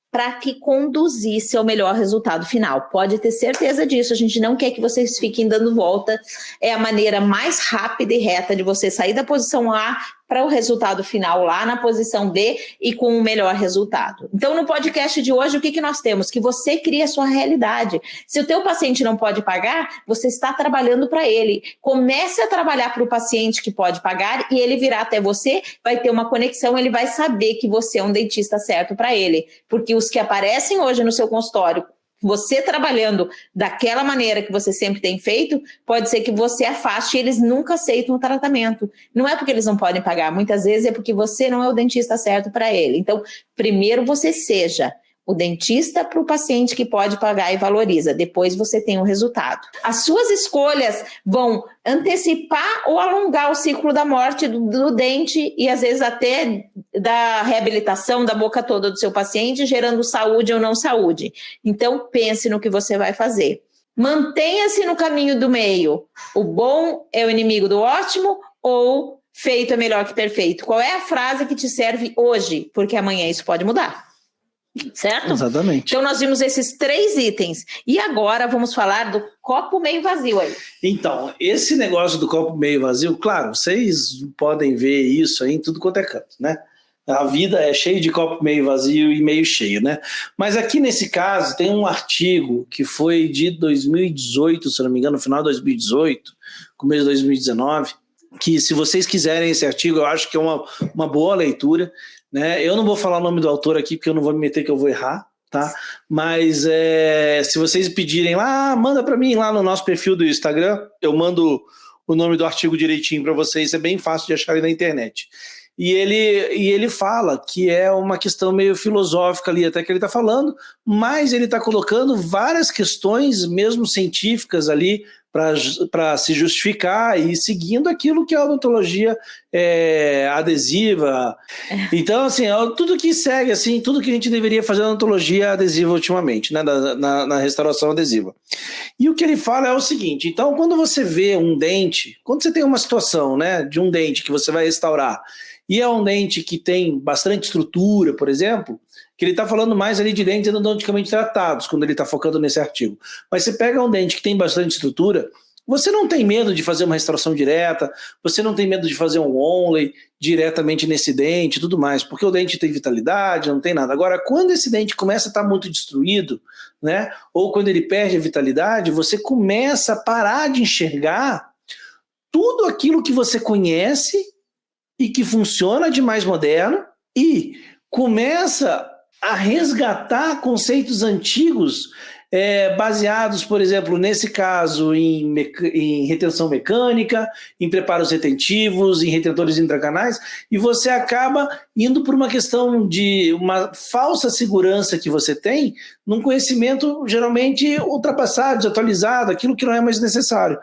para que conduzisse ao melhor resultado final. Pode ter certeza disso, a gente não quer que vocês fiquem dando volta, é a maneira mais rápida e reta de você sair da posição A para o resultado final lá na posição B e com o melhor resultado. Então, no podcast de hoje, o que nós temos? Que você cria a sua realidade. Se o teu paciente não pode pagar, você está trabalhando para ele. Comece a trabalhar para o paciente que pode pagar e ele virá até você, vai ter uma conexão, ele vai saber que você é um dentista certo para ele. Porque os que aparecem hoje no seu consultório, você trabalhando daquela maneira que você sempre tem feito, pode ser que você afaste e eles nunca aceitam o tratamento. Não é porque eles não podem pagar, muitas vezes é porque você não é o dentista certo para ele. Então, primeiro você seja o dentista para o paciente que pode pagar e valoriza. Depois você tem o resultado. As suas escolhas vão antecipar ou alongar o ciclo da morte do dente e às vezes até da reabilitação da boca toda do seu paciente, gerando saúde ou não saúde. Então pense no que você vai fazer. Mantenha-se no caminho do meio. O bom é o inimigo do ótimo ou feito é melhor que perfeito? Qual é a frase que te serve hoje? Porque amanhã isso pode mudar. Certo? Exatamente. Então nós vimos esses 3 itens e agora vamos falar do copo meio vazio aí. Então, esse negócio do copo meio vazio, claro, vocês podem ver isso aí em tudo quanto é canto, né? A vida é cheia de copo meio vazio e meio cheio, né? Mas aqui nesse caso tem um artigo que foi de 2018, se não me engano, no final de 2018, começo de 2019, que se vocês quiserem esse artigo, eu acho que é uma boa leitura, né? Eu não vou falar o nome do autor aqui, porque eu não vou me meter que eu vou errar, tá? Mas se vocês pedirem lá, manda para mim lá no nosso perfil do Instagram, eu mando o nome do artigo direitinho para vocês, é bem fácil de achar aí na internet. E ele fala que é uma questão meio filosófica ali, até que ele está falando, mas ele está colocando várias questões, mesmo científicas ali, para se justificar e seguindo aquilo que a odontologia adesiva. Então, assim, tudo que segue, assim, tudo que a gente deveria fazer na odontologia adesiva ultimamente, né, na restauração adesiva. E o que ele fala é o seguinte, então, quando você vê um dente, quando você tem uma situação, né, de um dente que você vai restaurar, e é um dente que tem bastante estrutura, por exemplo, que ele está falando mais ali de dentes endodonticamente tratados, quando ele está focando nesse artigo. Mas você pega um dente que tem bastante estrutura, você não tem medo de fazer uma restauração direta, você não tem medo de fazer um onlay diretamente nesse dente e tudo mais, porque o dente tem vitalidade, não tem nada. Agora, quando esse dente começa a estar muito destruído, né, ou quando ele perde a vitalidade, você começa a parar de enxergar tudo aquilo que você conhece e que funciona de mais moderno e começa a resgatar conceitos antigos baseados, por exemplo, nesse caso, em retenção mecânica, em preparos retentivos, em retentores intracanais, e você acaba indo por uma questão de uma falsa segurança que você tem num conhecimento geralmente ultrapassado, desatualizado, aquilo que não é mais necessário.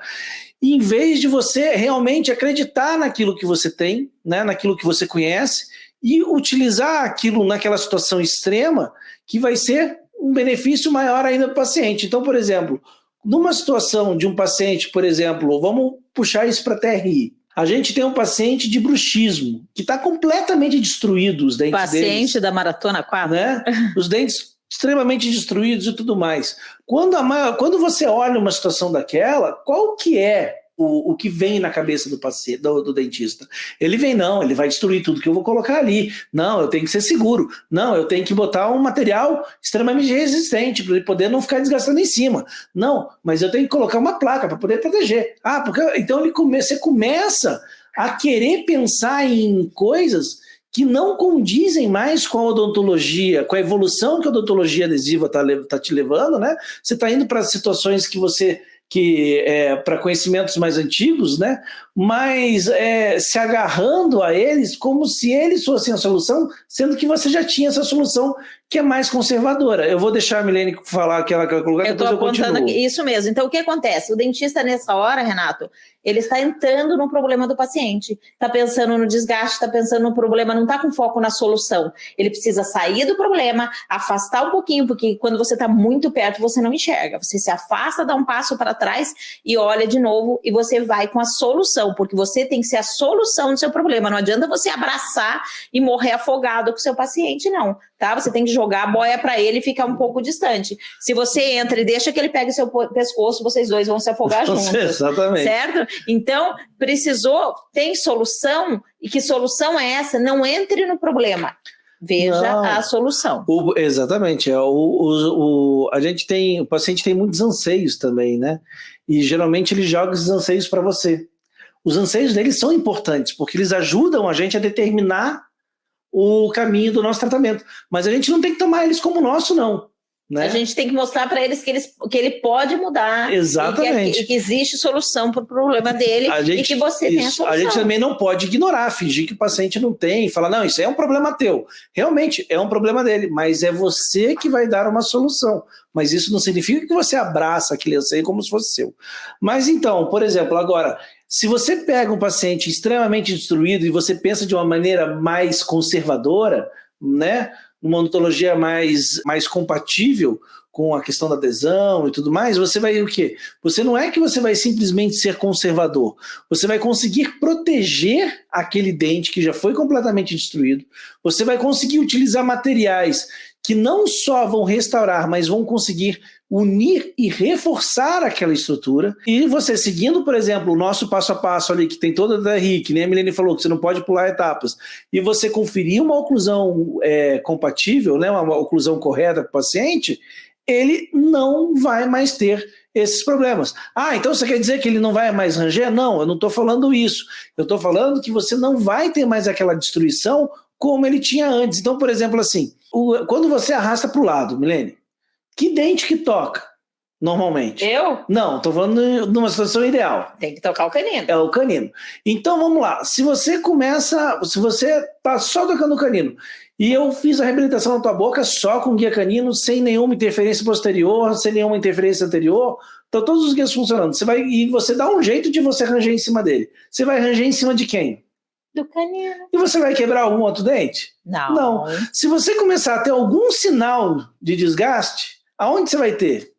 em vez de você realmente acreditar naquilo que você tem, né, naquilo que você conhece, e utilizar aquilo naquela situação extrema que vai ser um benefício maior ainda para o paciente. Então, por exemplo, numa situação de um paciente, por exemplo, vamos puxar isso para a TRI. A gente tem um paciente de bruxismo, que está completamente destruído os dentes paciente deles. Paciente da Maratona 4. Né? Os dentes extremamente destruídos e tudo mais. Quando você olha uma situação daquela, qual que é o que vem na cabeça do paciente, do dentista? Ele vem, não, ele vai destruir tudo que eu vou colocar ali. Não, eu tenho que ser seguro. Não, eu tenho que botar um material extremamente resistente para ele poder não ficar desgastando em cima. Não, mas eu tenho que colocar uma placa para poder proteger. Porque então você começa a querer pensar em coisas que não condizem mais com a odontologia, com a evolução que a odontologia adesiva está te levando, né? Você está indo para situações para conhecimentos mais antigos, né? Mas se agarrando a eles como se eles fossem a solução, sendo que você já tinha essa solução que é mais conservadora. Eu vou deixar a Milene falar aquela que eu colocar, depois eu continuo. Aqui, isso mesmo. Então, o que acontece? O dentista, nessa hora, Renato, ele está entrando no problema do paciente, está pensando no desgaste, está pensando no problema, não está com foco na solução. Ele precisa sair do problema, afastar um pouquinho, porque quando você está muito perto, você não enxerga. Você se afasta, dá um passo para trás e olha de novo e você vai com a solução, porque você tem que ser a solução do seu problema. Não adianta você abraçar e morrer afogado com o seu paciente, não. Tá? Você tem que jogar a boia para ele e ficar um pouco distante. Se você entra e deixa que ele pegue seu pescoço, vocês dois vão se afogar juntos. Exatamente. Certo? Então, tem solução, e que solução é essa? Não entre no problema. Veja a solução. Exatamente. O paciente tem muitos anseios também, né? E geralmente ele joga esses anseios para você. Os anseios deles são importantes, porque eles ajudam a gente a determinar o caminho do nosso tratamento. Mas a gente não tem que tomar eles como nosso, não. Né? A gente tem que mostrar para eles que ele pode mudar. Exatamente. E que existe solução para o problema dele e que você tem a solução. A gente também não pode ignorar, fingir que o paciente não tem, falar, não, isso é um problema teu. Realmente, é um problema dele, mas é você que vai dar uma solução. Mas isso não significa que você abraça aquele anseio como se fosse seu. Mas então, por exemplo, agora, se você pega um paciente extremamente destruído e você pensa de uma maneira mais conservadora, né, uma odontologia mais compatível com a questão da adesão e tudo mais, você vai o quê? Você não é que você vai simplesmente ser conservador, você vai conseguir proteger aquele dente que já foi completamente destruído, você vai conseguir utilizar materiais que não só vão restaurar, mas vão conseguir unir e reforçar aquela estrutura, e você seguindo, por exemplo, o nosso passo a passo ali, que tem toda a TRI, que nem a Milene falou, que você não pode pular etapas, e você conferir uma oclusão compatível, né, uma oclusão correta para o paciente, ele não vai mais ter esses problemas. Então você quer dizer que ele não vai mais ranger? Não, eu não estou falando isso. Eu estou falando que você não vai ter mais aquela destruição como ele tinha antes. Então, por exemplo, assim, quando você arrasta para o lado, Milene, que dente que toca, normalmente? Eu? Não, estou falando de uma situação ideal. Tem que tocar o canino. É o canino. Então, vamos lá. Se você está só tocando o canino, e eu fiz a reabilitação na tua boca só com guia canino, sem nenhuma interferência posterior, sem nenhuma interferência anterior, estão todos os guias funcionando. E você dá um jeito de você ranger em cima dele. Você vai ranger em cima de quem? Do canino. E você vai quebrar algum outro dente? Não. Não. Se você começar a ter algum sinal de desgaste, aonde você vai ter?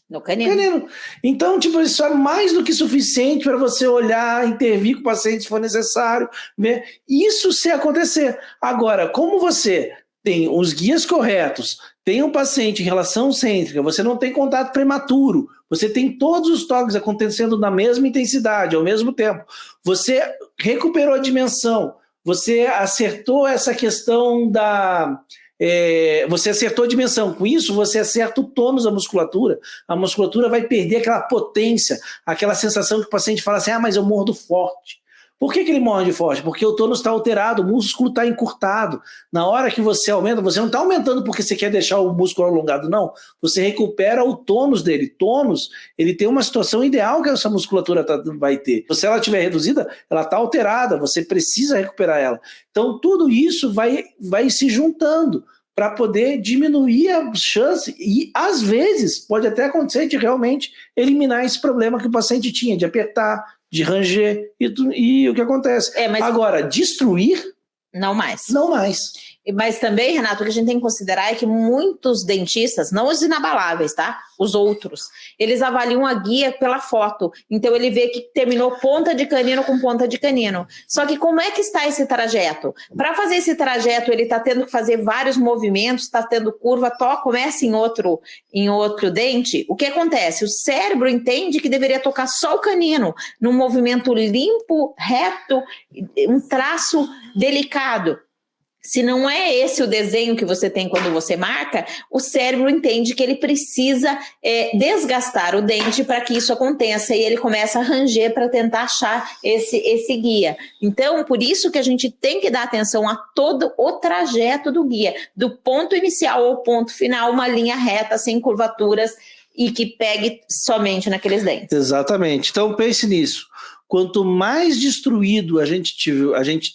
No canino. Então, isso é mais do que suficiente para você olhar, intervir com o paciente se for necessário, ver isso se acontecer. Agora, como você tem os guias corretos, tem um paciente em relação cêntrica, você não tem contato prematuro, você tem todos os toques acontecendo na mesma intensidade, ao mesmo tempo, você recuperou a dimensão, você acertou essa questão você acertou a dimensão, com isso você acerta o tônus da musculatura, a musculatura vai perder aquela potência, aquela sensação que o paciente fala assim, mas eu mordo forte. Por que ele morde forte? Porque o tônus está alterado, o músculo está encurtado. Na hora que você aumenta, você não está aumentando porque você quer deixar o músculo alongado, não. Você recupera o tônus dele. Tônus, ele tem uma situação ideal que essa musculatura vai ter. Se ela estiver reduzida, ela está alterada, você precisa recuperar ela. Então, tudo isso vai se juntando para poder diminuir a chance e, às vezes, pode até acontecer de realmente eliminar esse problema que o paciente tinha, de apertar, de ranger e o que acontece. Agora, destruir... Não mais. Não mais. Mas também, Renato, o que a gente tem que considerar é que muitos dentistas, não os inabaláveis, tá? Os outros, eles avaliam a guia pela foto. Então, ele vê que terminou ponta de canino com ponta de canino. Só que como é que está esse trajeto? Para fazer esse trajeto, ele está tendo que fazer vários movimentos, está tendo curva, começa em outro dente. O que acontece? O cérebro entende que deveria tocar só o canino, num movimento limpo, reto, um traço delicado. Se não é esse o desenho que você tem quando você marca, o cérebro entende que ele precisa desgastar o dente para que isso aconteça e ele começa a ranger para tentar achar esse guia. Então, por isso que a gente tem que dar atenção a todo o trajeto do guia, do ponto inicial ao ponto final, uma linha reta, sem curvaturas e que pegue somente naqueles dentes. Exatamente. Então, pense nisso. Quanto mais destruído a gente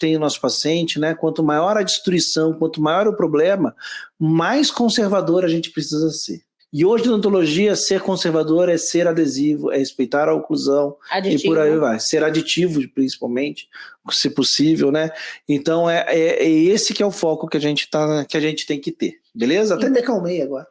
tem o nosso paciente, né? Quanto maior a destruição, quanto maior o problema, mais conservador a gente precisa ser. E hoje, na odontologia, ser conservador é ser adesivo, é respeitar a oclusão, aditivo. E por aí vai. Ser aditivo, principalmente, se possível, né? Então, é esse que é o foco que a gente tem que ter. Beleza? Até me acalmei agora.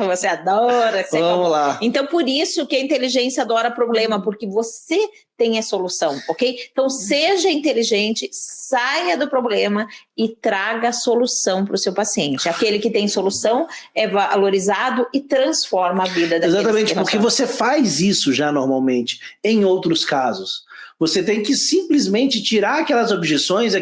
Você adora. Vamos lá. Então, por isso que a inteligência adora problema, porque você tem a solução, ok? Então, seja inteligente, saia do problema e traga a solução para o seu paciente. Aquele que tem solução é valorizado e transforma a vida daquele. Exatamente, porque você faz isso já normalmente em outros casos. Você tem que simplesmente tirar aquelas objeções,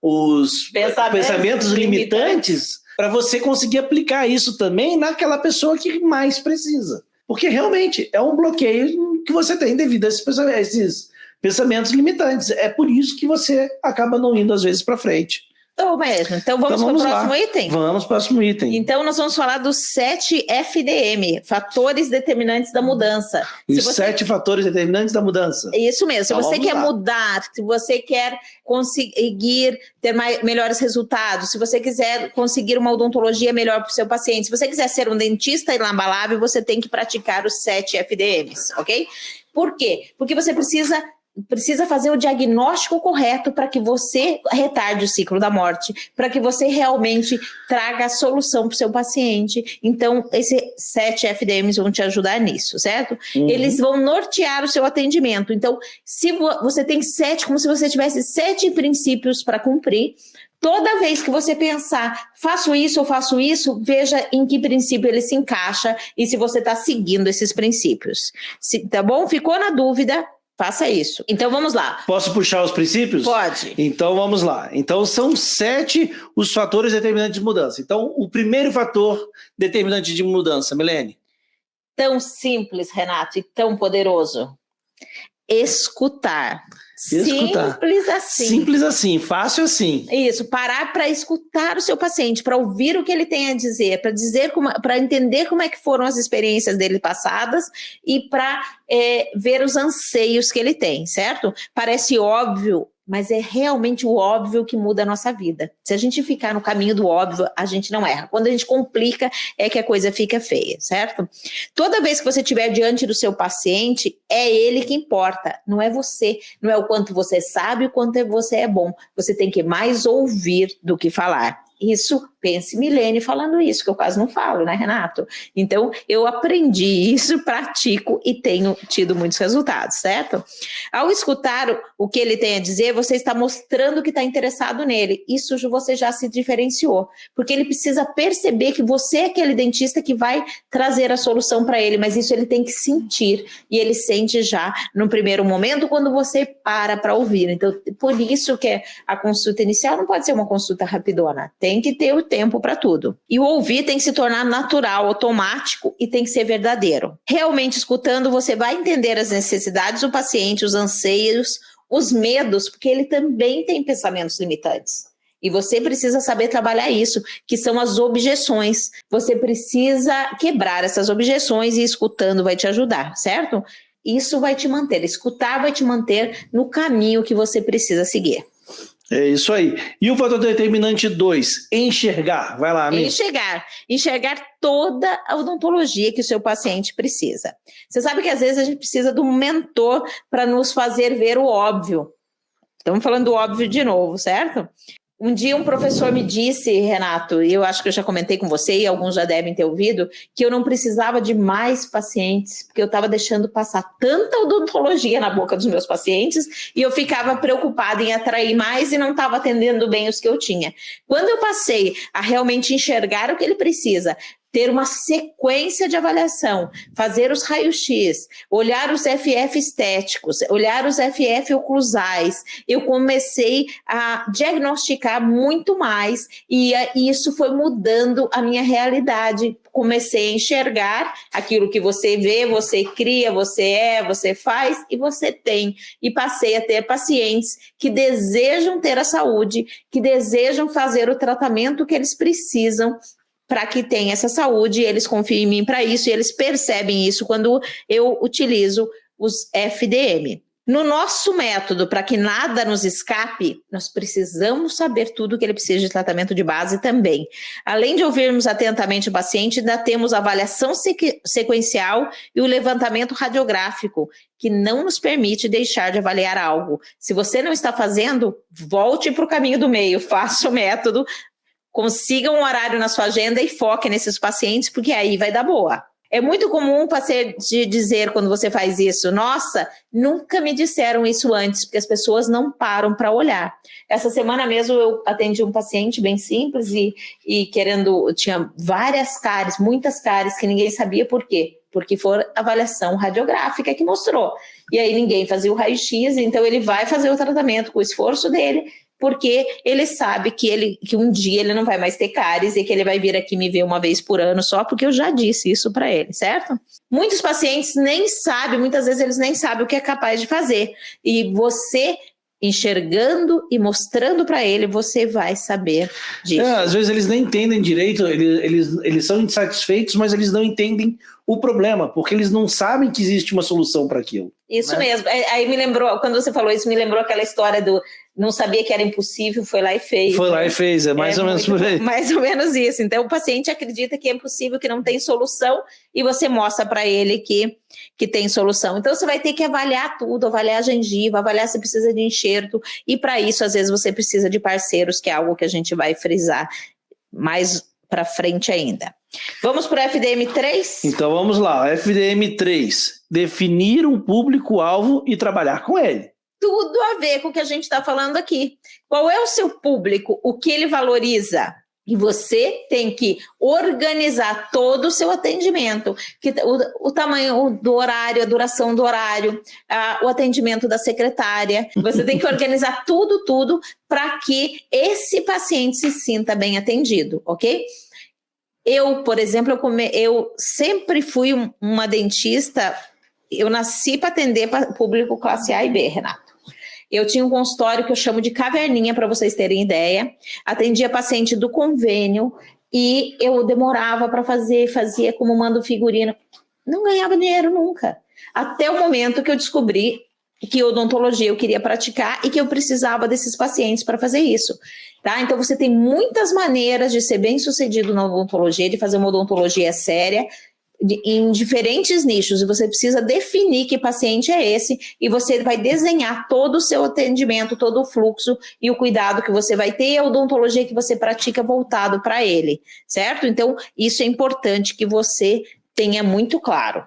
os pensamentos limitantes, para você conseguir aplicar isso também naquela pessoa que mais precisa. Porque realmente é um bloqueio que você tem devido a esses pensamentos limitantes. É por isso que você acaba não indo às vezes para frente. Então vamos para o próximo item? Vamos para o próximo item. Então nós vamos falar dos 7 FDM, fatores determinantes da mudança. Os 7 fatores determinantes da mudança. Isso mesmo, se você quer mudar, se você quer conseguir ter melhores resultados, se você quiser conseguir uma odontologia melhor para o seu paciente, se você quiser ser um dentista inabalável, você tem que praticar os 7 FDMs, ok? Por quê? Porque você precisa fazer o diagnóstico correto para que você retarde o ciclo da morte, para que você realmente traga a solução para o seu paciente. Então, esses 7 FDMs vão te ajudar nisso, certo? Uhum. Eles vão nortear o seu atendimento. Então, se você tem 7, como se você tivesse 7 princípios para cumprir, toda vez que você pensar, faço isso ou faço isso, veja em que princípio ele se encaixa e se você está seguindo esses princípios. Tá bom? Ficou na dúvida? Faça isso. Então, vamos lá. Posso puxar os princípios? Pode. Então, vamos lá. Então, são 7 os fatores determinantes de mudança. Então, o primeiro fator determinante de mudança, Milene? Tão simples, Renato, e tão poderoso. Escutar. Simples assim. Simples assim, fácil assim. Isso, parar para escutar o seu paciente, para ouvir o que ele tem a dizer, para entender como é que foram as experiências dele passadas e para ver os anseios que ele tem, certo? Parece óbvio, mas é realmente o óbvio que muda a nossa vida. Se a gente ficar no caminho do óbvio, a gente não erra. Quando a gente complica, é que a coisa fica feia, certo? Toda vez que você estiver diante do seu paciente, é ele que importa, não é você. Não é o quanto você sabe, o quanto você é bom. Você tem que mais ouvir do que falar. Isso, pense Milene falando isso, que eu quase não falo, né, Renato? Então, eu aprendi isso, pratico e tenho tido muitos resultados, certo? Ao escutar o que ele tem a dizer, você está mostrando que está interessado nele. Isso você já se diferenciou, porque ele precisa perceber que você é aquele dentista que vai trazer a solução para ele, mas isso ele tem que sentir, e ele sente já no primeiro momento quando você para ouvir. Então, por isso que a consulta inicial não pode ser uma consulta rapidona, tem que ter o tempo para tudo. E o ouvir tem que se tornar natural, automático e tem que ser verdadeiro. Realmente escutando, você vai entender as necessidades do paciente, os anseios, os medos, porque ele também tem pensamentos limitantes. E você precisa saber trabalhar isso, que são as objeções. Você precisa quebrar essas objeções e escutando vai te ajudar, certo? Isso vai te manter, escutar vai te manter no caminho que você precisa seguir. É isso aí. E o fator determinante 2, enxergar. Vai lá, amigo. Enxergar toda a odontologia que o seu paciente precisa. Você sabe que às vezes a gente precisa de um mentor para nos fazer ver o óbvio. Estamos falando do óbvio de novo, certo? Um dia um professor me disse, Renato, e eu acho que eu já comentei com você e alguns já devem ter ouvido, que eu não precisava de mais pacientes, porque eu estava deixando passar tanta odontologia na boca dos meus pacientes e eu ficava preocupada em atrair mais e não estava atendendo bem os que eu tinha. Quando eu passei a realmente enxergar o que ele precisa, ter uma sequência de avaliação, fazer os raios-x, olhar os FF estéticos, olhar os FF oclusais, eu comecei a diagnosticar muito mais e isso foi mudando a minha realidade. Comecei a enxergar aquilo que você vê, você cria, você faz e você tem. E passei a ter pacientes que desejam ter a saúde, que desejam fazer o tratamento que eles precisam para que tenha essa saúde, eles confiam em mim para isso e eles percebem isso quando eu utilizo os FDM. No nosso método, para que nada nos escape, nós precisamos saber tudo que ele precisa de tratamento de base também. Além de ouvirmos atentamente o paciente, ainda temos a avaliação sequencial e o levantamento radiográfico, que não nos permite deixar de avaliar algo. Se você não está fazendo, volte para o caminho do meio, faça o método, consiga um horário na sua agenda e foque nesses pacientes, porque aí vai dar boa. É muito comum o paciente dizer, quando você faz isso, nossa, nunca me disseram isso antes, porque as pessoas não param para olhar. Essa semana mesmo eu atendi um paciente bem simples e tinha várias cáries, muitas cáries, que ninguém sabia por quê. Porque foi avaliação radiográfica que mostrou. E aí ninguém fazia o raio-x, então ele vai fazer o tratamento com o esforço dele, porque ele sabe que um dia ele não vai mais ter cáries e que ele vai vir aqui me ver uma vez por ano só, porque eu já disse isso para ele, certo? Muitos pacientes nem sabem, muitas vezes eles nem sabem o que é capaz de fazer. E você, enxergando e mostrando para ele, você vai saber disso. Às vezes eles nem entendem direito, eles são insatisfeitos, mas eles não entendem o problema, porque eles não sabem que existe uma solução para aquilo. Isso mesmo. Aí me lembrou, quando você falou isso, me lembrou aquela história do não sabia que era impossível, foi lá e fez. Foi lá e fez, é mais ou menos por aí. Mais ou menos isso. Então o paciente acredita que é impossível, que não tem solução, e você mostra para ele que tem solução. Então você vai ter que avaliar tudo, avaliar a gengiva, avaliar se precisa de enxerto, e para isso às vezes você precisa de parceiros, que é algo que a gente vai frisar mais para frente ainda. Vamos para o FDM3? Então vamos lá, FDM3, definir um público-alvo e trabalhar com ele. Tudo a ver com o que a gente está falando aqui. Qual é o seu público? O que ele valoriza? E você tem que organizar todo o seu atendimento, o tamanho do horário, a duração do horário, o atendimento da secretária. Você tem que organizar tudo para que esse paciente se sinta bem atendido, ok? Eu, por exemplo, eu sempre fui uma dentista, eu nasci para atender público classe A e B, Renato. Eu tinha um consultório que eu chamo de caverninha, para vocês terem ideia. Atendia paciente do convênio e eu demorava para fazia como mando figurino. Não ganhava dinheiro nunca. Até o momento que eu descobri que odontologia eu queria praticar e que eu precisava desses pacientes para fazer isso. Tá? Então você tem muitas maneiras de ser bem sucedido na odontologia, de fazer uma odontologia séria, em diferentes nichos, e você precisa definir que paciente é esse, e você vai desenhar todo o seu atendimento, todo o fluxo e o cuidado que você vai ter e a odontologia que você pratica voltado para ele, certo? Então, isso é importante que você tenha muito claro.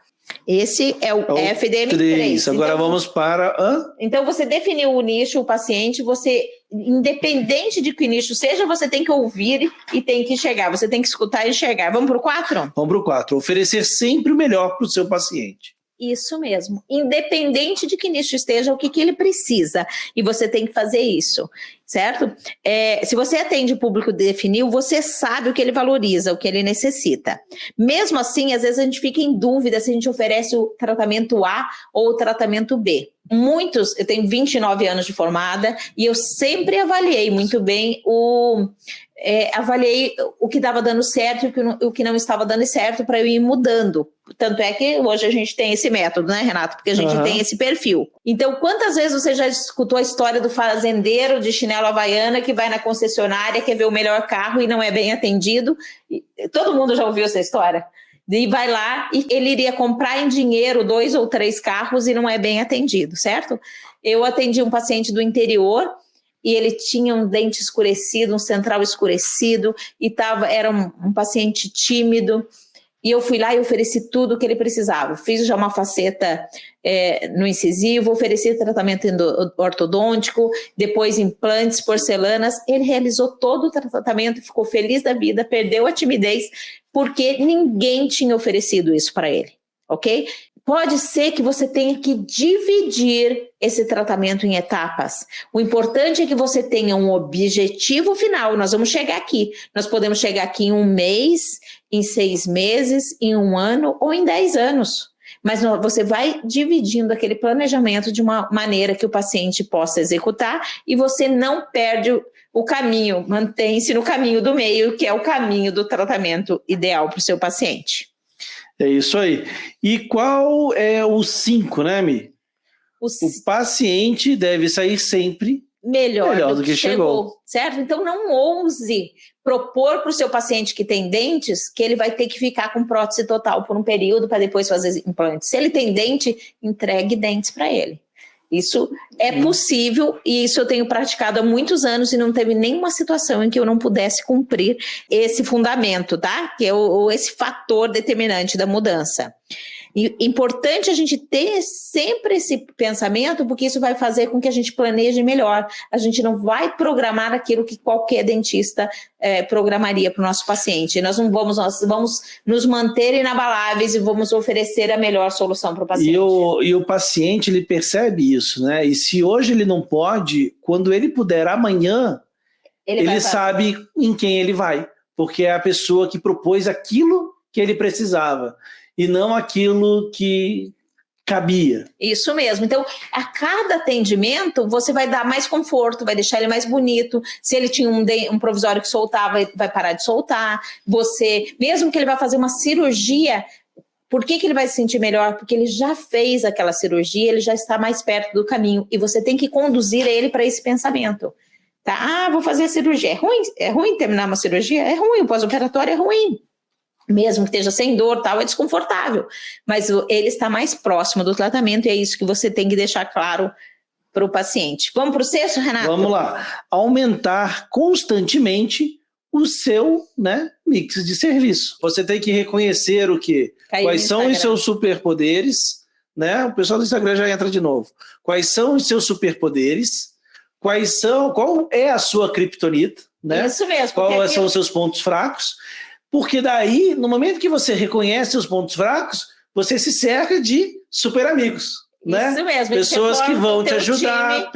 Esse é o FDM3. Agora então, vamos para... Então, você definiu o nicho, o paciente, você, independente de que nicho seja, você tem que ouvir e tem que enxergar. Você tem que escutar e enxergar. Vamos para o 4? Vamos para o 4. Oferecer sempre o melhor para o seu paciente. Isso mesmo. Independente de que nicho esteja, o que ele precisa. E você tem que fazer isso, certo? Se você atende o público definido, você sabe o que ele valoriza, o que ele necessita. Mesmo assim, às vezes a gente fica em dúvida se a gente oferece o tratamento A ou o tratamento B. Eu tenho 29 anos de formada e eu sempre avaliei muito bem avaliei o que estava dando certo e o que não estava dando certo para eu ir mudando. Tanto é que hoje a gente tem esse método, né, Renato? Porque a gente tem esse perfil. Então, quantas vezes você já escutou a história do fazendeiro de chinelo havaiana que vai na concessionária, quer ver o melhor carro e não é bem atendido? Todo mundo já ouviu essa história? E vai lá e ele iria comprar em dinheiro 2 ou 3 carros e não é bem atendido, certo? Eu atendi um paciente do interior e ele tinha um dente escurecido, um central escurecido, e era um paciente tímido. E eu fui lá e ofereci tudo o que ele precisava. Fiz já uma faceta no incisivo, ofereci tratamento ortodôntico, depois implantes, porcelanas. Ele realizou todo o tratamento, ficou feliz da vida, perdeu a timidez, porque ninguém tinha oferecido isso para ele, ok? Pode ser que você tenha que dividir esse tratamento em etapas. O importante é que você tenha um objetivo final. Nós vamos chegar aqui. Nós podemos chegar aqui em 1 mês, em 6 meses, em 1 ano ou em 10 anos. Mas você vai dividindo aquele planejamento de uma maneira que o paciente possa executar e você não perde o caminho, mantém-se no caminho do meio, que é o caminho do tratamento ideal para o seu paciente. É isso aí. E qual é o 5, né, Mi? O paciente deve sair sempre melhor do que chegou. Certo? Então não ouse propor para o seu paciente que tem dentes que ele vai ter que ficar com prótese total por um período para depois fazer implante. Se ele tem dente, entregue dentes para ele. Isso é possível e isso eu tenho praticado há muitos anos e não teve nenhuma situação em que eu não pudesse cumprir esse fundamento, tá? Que é esse fator determinante da mudança. E importante a gente ter sempre esse pensamento, porque isso vai fazer com que a gente planeje melhor. A gente não vai programar aquilo que qualquer dentista programaria para o nosso paciente. Nós vamos nos manter inabaláveis e vamos oferecer a melhor solução para o paciente. E o paciente, ele percebe isso, né? E se hoje ele não pode, quando ele puder amanhã, ele sabe em quem ele vai, porque é a pessoa que propôs aquilo que ele precisava e não aquilo que cabia. Isso mesmo. Então, a cada atendimento, você vai dar mais conforto, vai deixar ele mais bonito. Se ele tinha um provisório que soltava, vai parar de soltar. Mesmo que ele vá fazer uma cirurgia, por que ele vai se sentir melhor? Porque ele já fez aquela cirurgia, ele já está mais perto do caminho. E você tem que conduzir ele para esse pensamento. Tá? Vou fazer a cirurgia. É ruim terminar uma cirurgia? É ruim. O pós-operatório é ruim. Mesmo que esteja sem dor, tal, é desconfortável. Mas ele está mais próximo do tratamento e é isso que você tem que deixar claro para o paciente. Vamos para o 6º, Renato? Vamos lá. Aumentar constantemente o seu, né, mix de serviço. Você tem que reconhecer o quê? Quais são os seus superpoderes, né? O pessoal do Instagram já entra de novo. Quais são os seus superpoderes? Qual é a sua criptonita, né? Isso mesmo. Quais são os seus pontos fracos? Porque daí, no momento que você reconhece os pontos fracos, você se cerca de super amigos, né? Isso mesmo. Pessoas que vão te ajudar,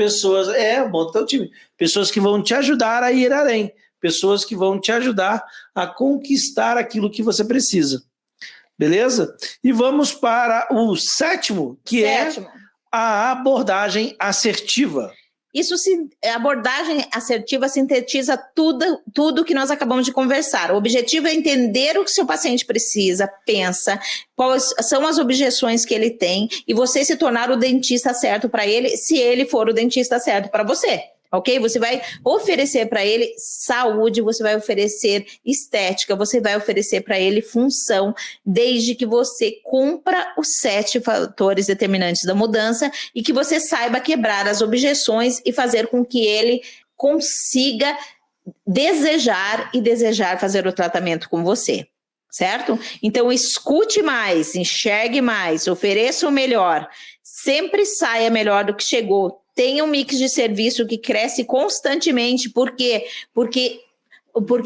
monta teu time. Pessoas que vão te ajudar a ir além. Pessoas que vão te ajudar a conquistar aquilo que você precisa. Beleza? E vamos para o 7º, que é a abordagem assertiva. A abordagem assertiva sintetiza tudo que nós acabamos de conversar. O objetivo é entender o que seu paciente precisa, pensa, quais são as objeções que ele tem e você se tornar o dentista certo para ele, se ele for o dentista certo para você. Ok? Você vai oferecer para ele saúde, você vai oferecer estética, você vai oferecer para ele função, desde que você cumpra os 7 fatores determinantes da mudança e que você saiba quebrar as objeções e fazer com que ele consiga desejar fazer o tratamento com você. Certo? Então, escute mais, enxergue mais, ofereça o melhor, sempre saia melhor do que chegou. Tenha um mix de serviço que cresce constantemente. Por quê? Porque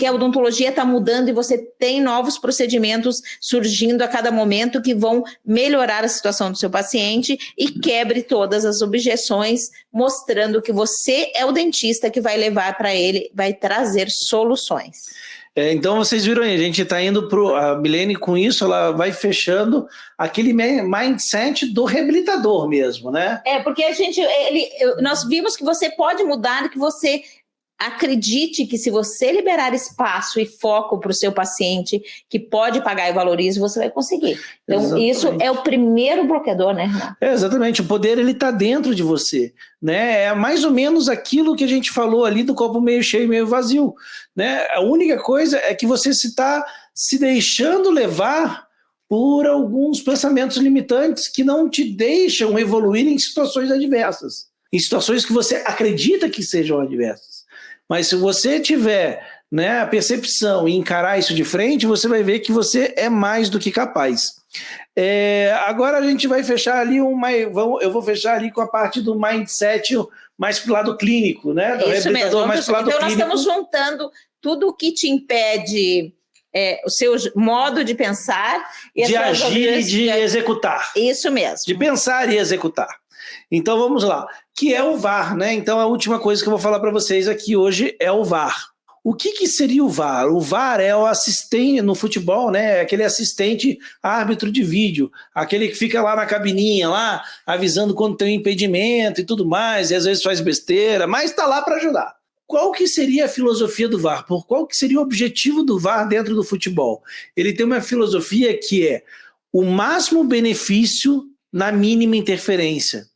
a odontologia está mudando e você tem novos procedimentos surgindo a cada momento que vão melhorar a situação do seu paciente e quebre todas as objeções, mostrando que você é o dentista que vai levar para ele, vai trazer soluções. Então vocês viram aí, a gente está indo para a Milene com isso, ela vai fechando aquele mindset do reabilitador mesmo, né? Porque nós vimos que você pode mudar, que você acredite que se você liberar espaço e foco para o seu paciente que pode pagar e valoriza, você vai conseguir. Então, exatamente. Isso é o primeiro bloqueador, né, Renato? Exatamente, o poder ele está dentro de você, né? É mais ou menos aquilo que a gente falou ali do copo meio cheio e meio vazio, né? A única coisa é que você está se deixando levar por alguns pensamentos limitantes que não te deixam evoluir em situações adversas, em situações que você acredita que sejam adversas. Mas se você tiver, né, a percepção e encarar isso de frente, você vai ver que você é mais do que capaz. Agora a gente vai fechar ali eu vou fechar ali com a parte do mindset mais para o lado clínico, né? Do isso mesmo. Mais pro lado então clínico. Nós estamos juntando tudo o que te impede o seu modo de pensar e de agir e de executar. Isso mesmo. De pensar e executar. Então vamos lá, que é o VAR, né? Então a última coisa que eu vou falar para vocês aqui hoje é o VAR. O que seria o VAR? O VAR é o assistente no futebol, né? Aquele assistente árbitro de vídeo, aquele que fica lá na cabininha, lá, avisando quando tem um impedimento e tudo mais, e às vezes faz besteira, mas está lá para ajudar. Qual que seria a filosofia do VAR? Qual que seria o objetivo do VAR dentro do futebol? Ele tem uma filosofia que é o máximo benefício na mínima interferência.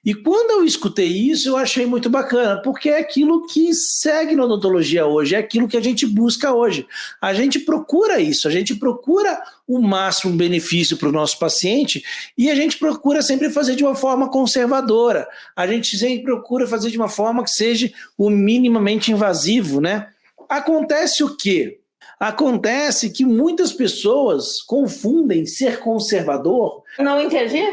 E quando eu escutei isso, eu achei muito bacana, porque é aquilo que segue na odontologia hoje, é aquilo que a gente busca hoje. A gente procura isso, a gente procura o máximo benefício para o nosso paciente e a gente procura sempre fazer de uma forma conservadora. A gente sempre procura fazer de uma forma que seja o minimamente invasivo, né? Acontece o quê? Acontece que muitas pessoas confundem ser conservador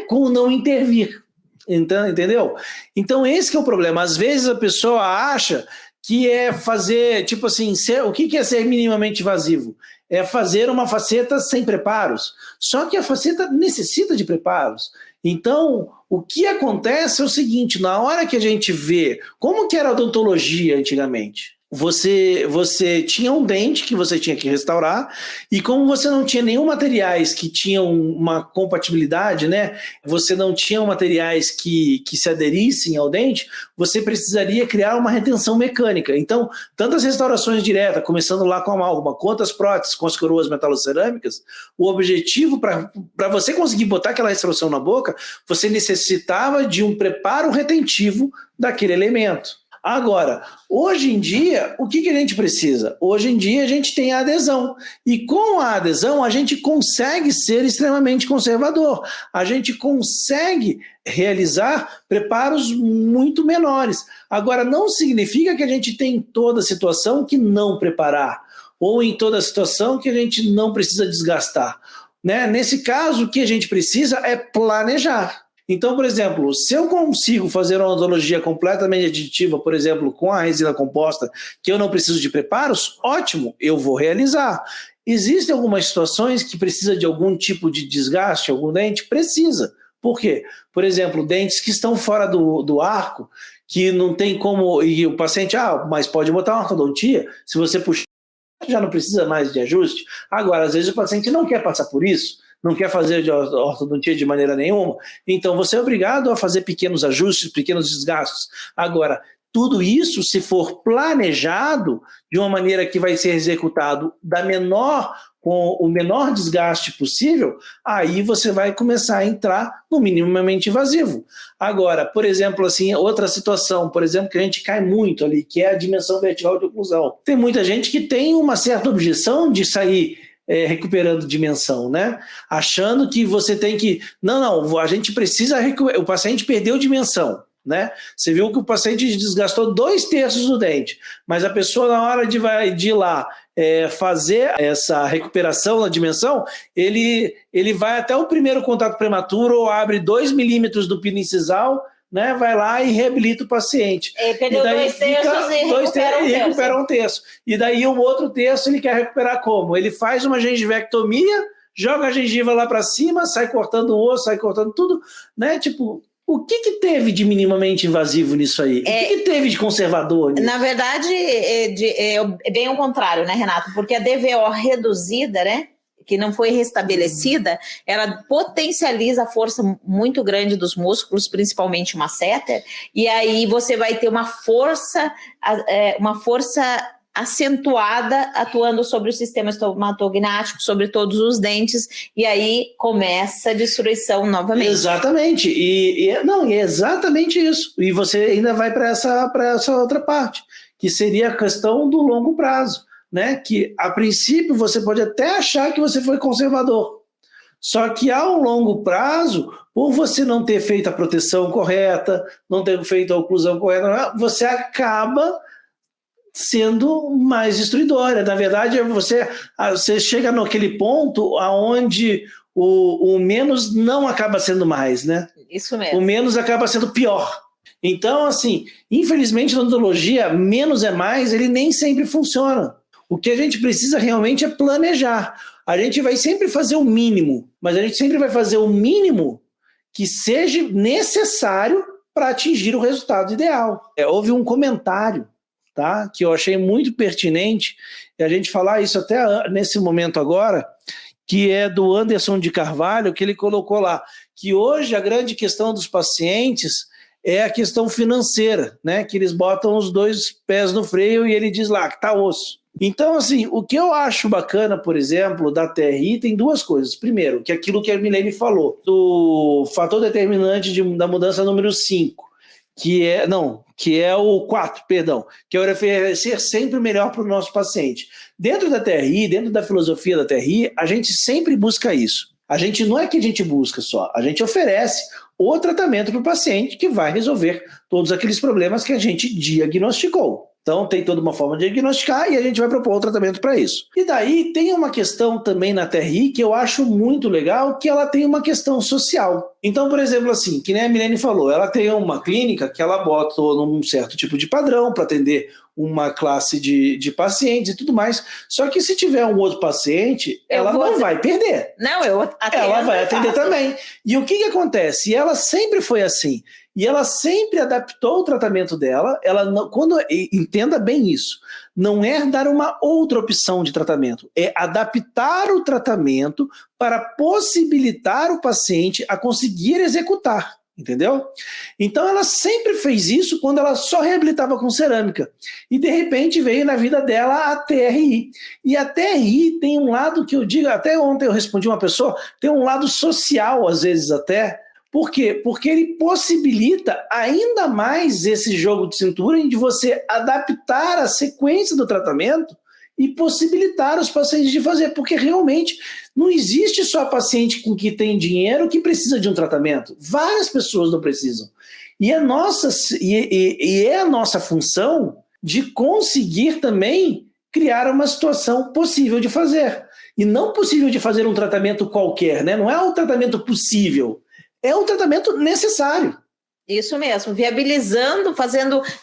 com não intervir. Então, entendeu? Então esse que é o problema. Às vezes a pessoa acha que é fazer, tipo assim, o que é ser minimamente invasivo? É fazer uma faceta sem preparos. Só que a faceta necessita de preparos. Então, o que acontece é o seguinte, na hora que a gente vê como que era a odontologia antigamente, você tinha um dente que você tinha que restaurar e como você não tinha nenhum materiais que tinham uma compatibilidade, né? Você não tinha materiais que se aderissem ao dente, você precisaria criar uma retenção mecânica. Então, tantas restaurações diretas, começando lá com a amálgama, quanto as próteses com as coroas metalocerâmicas, o objetivo para você conseguir botar aquela restauração na boca, você necessitava de um preparo retentivo daquele elemento. Agora, hoje em dia, o que a gente precisa? Hoje em dia a gente tem a adesão. E com a adesão a gente consegue ser extremamente conservador. A gente consegue realizar preparos muito menores. Agora, não significa que a gente tem em toda situação que não preparar. Ou em toda situação que a gente não precisa desgastar. Né? Nesse caso, o que a gente precisa é planejar. Então, por exemplo, se eu consigo fazer uma odontologia completamente aditiva, por exemplo, com a resina composta, que eu não preciso de preparos, ótimo, eu vou realizar. Existem algumas situações que precisa de algum tipo de desgaste, algum dente? Precisa. Por quê? Por exemplo, dentes que estão fora do arco, que não tem como, e o paciente, mas pode botar uma ortodontia, se você puxar, já não precisa mais de ajuste. Agora, às vezes o paciente não quer passar por isso, não quer fazer de ortodontia de maneira nenhuma, então você é obrigado a fazer pequenos ajustes, pequenos desgastes. Agora, tudo isso, se for planejado de uma maneira que vai ser executado com o menor desgaste possível, aí você vai começar a entrar no minimamente invasivo. Agora, por exemplo, assim, outra situação, por exemplo, que a gente cai muito ali, que é a dimensão vertical de oclusão. Tem muita gente que tem uma certa objeção de sair recuperando dimensão, né? Achando que você tem que... Não, a gente precisa recuperar. O paciente perdeu dimensão, né? Você viu que o paciente desgastou 2/3 do dente, mas a pessoa, na hora de ir lá fazer essa recuperação na dimensão, ele vai até o primeiro contato prematuro ou abre 2 milímetros do pino incisal, né, vai lá e reabilita o paciente. Perdeu 2/3 e recupera 1/3. E daí o outro terço ele quer recuperar como? Ele faz uma gengivectomia, joga a gengiva lá para cima, sai cortando o osso, sai cortando tudo, né? Tipo, o que teve de minimamente invasivo nisso aí? O que teve de conservador nisso? Na verdade, é bem o contrário, né, Renato? Porque a DVO reduzida, né, que não foi restabelecida, ela potencializa a força muito grande dos músculos, principalmente o masseter, e aí você vai ter uma força acentuada atuando sobre o sistema estomatognático, sobre todos os dentes, e aí começa a destruição novamente. Exatamente, não, é exatamente isso. E você ainda vai para essa outra parte, que seria a questão do longo prazo, né? Que a princípio você pode até achar que você foi conservador, só que ao longo prazo, por você não ter feito a proteção correta, não ter feito a oclusão correta, você acaba sendo mais destruidora. Na verdade, você chega naquele ponto onde o menos não acaba sendo mais, né? Isso mesmo. O menos acaba sendo pior. Então, assim, infelizmente, na odontologia, menos é mais, ele nem sempre funciona. O que a gente precisa realmente é planejar. A gente vai sempre fazer o mínimo, mas a gente sempre vai fazer o mínimo que seja necessário para atingir o resultado ideal. Houve um comentário, tá, que eu achei muito pertinente, e a gente falar isso até nesse momento agora, que é do Anderson de Carvalho, que ele colocou lá, que hoje a grande questão dos pacientes é a questão financeira, né, que eles botam os dois pés no freio e ele diz lá que tá osso. Então, assim, o que eu acho bacana, por exemplo, da TRI tem duas coisas. Primeiro, que aquilo que a Milene falou, do fator determinante da mudança número 5, que é o 4, perdão, que é oferecer sempre o melhor para o nosso paciente. Dentro da TRI, dentro da filosofia da TRI, a gente sempre busca isso. A gente não é que a gente busca só, a gente oferece o tratamento para o paciente que vai resolver todos aqueles problemas que a gente diagnosticou. Então tem toda uma forma de diagnosticar e a gente vai propor um tratamento para isso. E daí tem uma questão também na TRI que eu acho muito legal, que ela tem uma questão social. Então, por exemplo, assim, que nem a Milene falou, ela tem uma clínica que ela bota num certo tipo de padrão para atender uma classe de pacientes e tudo mais. Só que se tiver um outro paciente, ela não vai perder. Não, ela vai atender também. E o que acontece? E ela sempre foi assim. E ela sempre adaptou o tratamento dela. Entenda bem isso, não é dar uma outra opção de tratamento, é adaptar o tratamento para possibilitar o paciente a conseguir executar. Entendeu? Então ela sempre fez isso quando ela só reabilitava com cerâmica. E de repente veio na vida dela a TRI. E a TRI tem um lado que eu digo, até ontem eu respondi uma pessoa, tem um lado social às vezes até. Por quê? Porque ele possibilita ainda mais esse jogo de cintura de você adaptar a sequência do tratamento e possibilitar os pacientes de fazer, porque realmente não existe só paciente com que tem dinheiro que precisa de um tratamento. Várias pessoas não precisam. E é a nossa função de conseguir também criar uma situação possível de fazer. E não possível de fazer um tratamento qualquer, né? Não é um tratamento possível, é um tratamento necessário. Isso mesmo, viabilizando,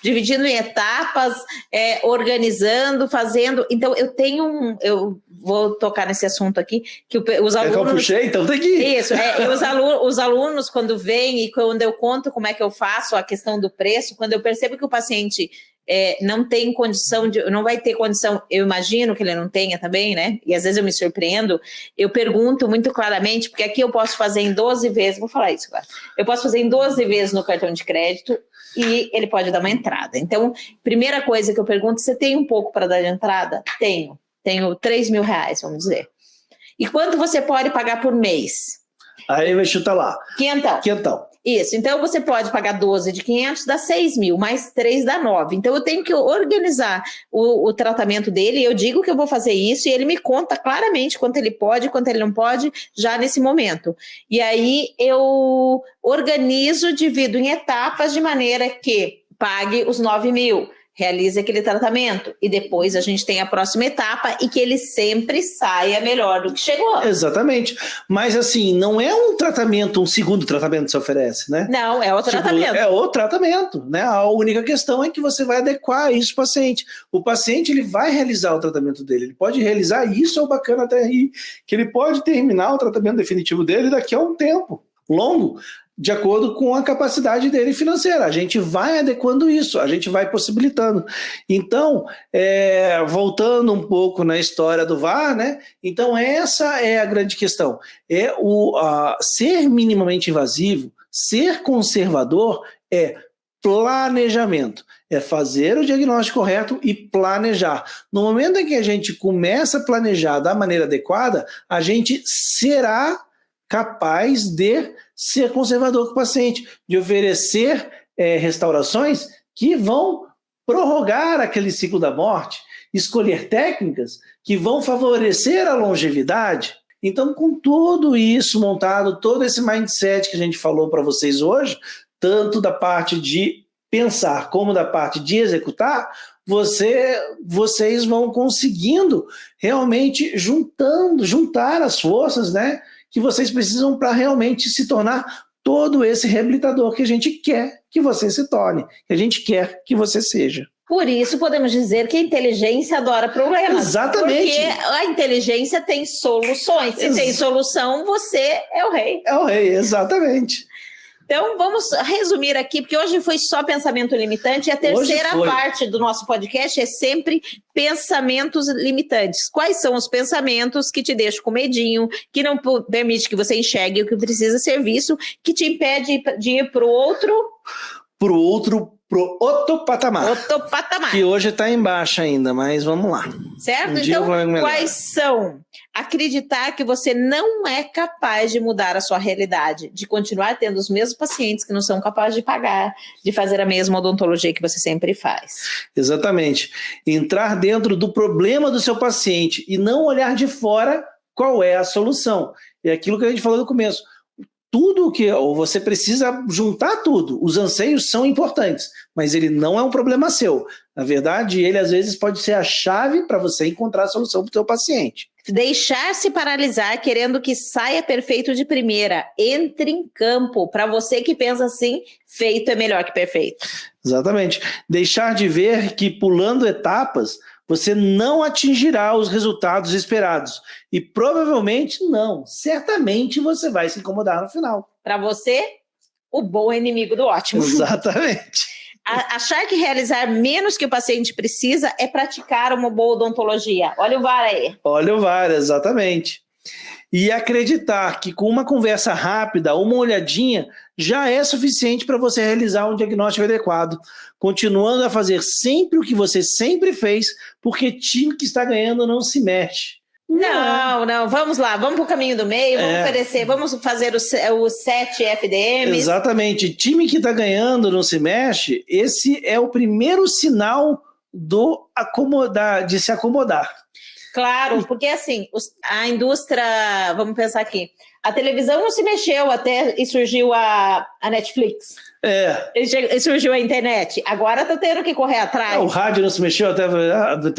dividindo em etapas, organizando, fazendo. Então, eu vou tocar nesse assunto aqui, que os alunos... Eu puxei, então tem que ir. Isso, os alunos, quando vêm e quando eu conto como é que eu faço a questão do preço, quando eu percebo que o paciente não tem condição, não vai ter condição, eu imagino que ele não tenha também, né? E às vezes eu me surpreendo, eu pergunto muito claramente, porque aqui eu posso fazer em 12 vezes, vou falar isso agora, eu posso fazer em 12 vezes no cartão de crédito e ele pode dar uma entrada. Então, primeira coisa que eu pergunto, você tem um pouco para dar de entrada? Tenho 3 mil reais, vamos dizer. E quanto você pode pagar por mês? Aí vai chutar lá. Quinhentão. Isso, então você pode pagar 12 de 500, dá 6 mil, mais 3 dá 9. Então eu tenho que organizar o tratamento dele, eu digo que eu vou fazer isso e ele me conta claramente quanto ele pode, quanto ele não pode, já nesse momento. E aí eu organizo, divido em etapas de maneira que pague os 9 mil. Realize aquele tratamento e depois a gente tem a próxima etapa e que ele sempre saia melhor do que chegou. Exatamente. Mas assim, não é um tratamento, um segundo tratamento que se oferece, né? Não, é o tratamento. É o tratamento, né? A única questão é que você vai adequar isso ao paciente. O paciente, ele vai realizar o tratamento dele, ele pode realizar, isso é o bacana até aí, que ele pode terminar o tratamento definitivo dele daqui a um tempo longo. de acordo com a capacidade dele financeira. A gente vai adequando isso, a gente vai possibilitando. Então, voltando um pouco na história do VAR, né? Então essa é a grande questão. Ser minimamente invasivo, ser conservador é planejamento, é fazer o diagnóstico correto e planejar. No momento em que a gente começa a planejar da maneira adequada, a gente será capaz de ser conservador com o paciente, de oferecer restaurações que vão prorrogar aquele ciclo da morte, escolher técnicas que vão favorecer a longevidade. Então, com tudo isso montado, todo esse mindset que a gente falou para vocês hoje, tanto da parte de pensar como da parte de executar, vocês vão conseguindo realmente juntar as forças, né, que vocês precisam para realmente se tornar todo esse reabilitador que a gente quer que você se torne, que a gente quer que você seja. Por isso podemos dizer que a inteligência adora problemas. Exatamente. Porque a inteligência tem soluções. Se tem solução, você é o rei. É o rei, exatamente. Então, vamos resumir aqui, porque hoje foi só pensamento limitante, e a terceira parte do nosso podcast é sempre pensamentos limitantes. Quais são os pensamentos que te deixam com medinho, que não permite que você enxergue o que precisa ser visto, que te impede de ir para o outro... Pro outro patamar. Outro patamar. Que hoje está embaixo ainda, mas vamos lá. Certo? Então, quais são? Acreditar que você não é capaz de mudar a sua realidade, de continuar tendo os mesmos pacientes que não são capazes de pagar, de fazer a mesma odontologia que você sempre faz. Exatamente. Entrar dentro do problema do seu paciente e não olhar de fora qual é a solução. É aquilo que a gente falou no começo. Tudo que você precisa juntar tudo. Os anseios são importantes, mas ele não é um problema seu. Na verdade, ele às vezes pode ser a chave para você encontrar a solução para o seu paciente. Deixar-se paralisar querendo que saia perfeito de primeira. Entre em campo. Para você que pensa assim, feito é melhor que perfeito. Exatamente. Deixar de ver que pulando etapas, você não atingirá os resultados esperados. E provavelmente não. Certamente você vai se incomodar no final. Para você, o bom é inimigo do ótimo. Exatamente. Achar que realizar menos que o paciente precisa é praticar uma boa odontologia. Olha o VAR aí. Olha o VAR, exatamente. E acreditar que com uma conversa rápida, uma olhadinha, já é suficiente para você realizar um diagnóstico adequado, continuando a fazer sempre o que você sempre fez, porque time que está ganhando não se mexe. Não, vamos lá, vamos para o caminho do meio, vamos fazer os 7 FDMs. Exatamente, time que está ganhando não se mexe, esse é o primeiro sinal de se acomodar. Claro, porque assim, a indústria, vamos pensar aqui, a televisão não se mexeu até e surgiu a Netflix. E surgiu a internet. Agora está tendo que correr atrás. O rádio não se mexeu até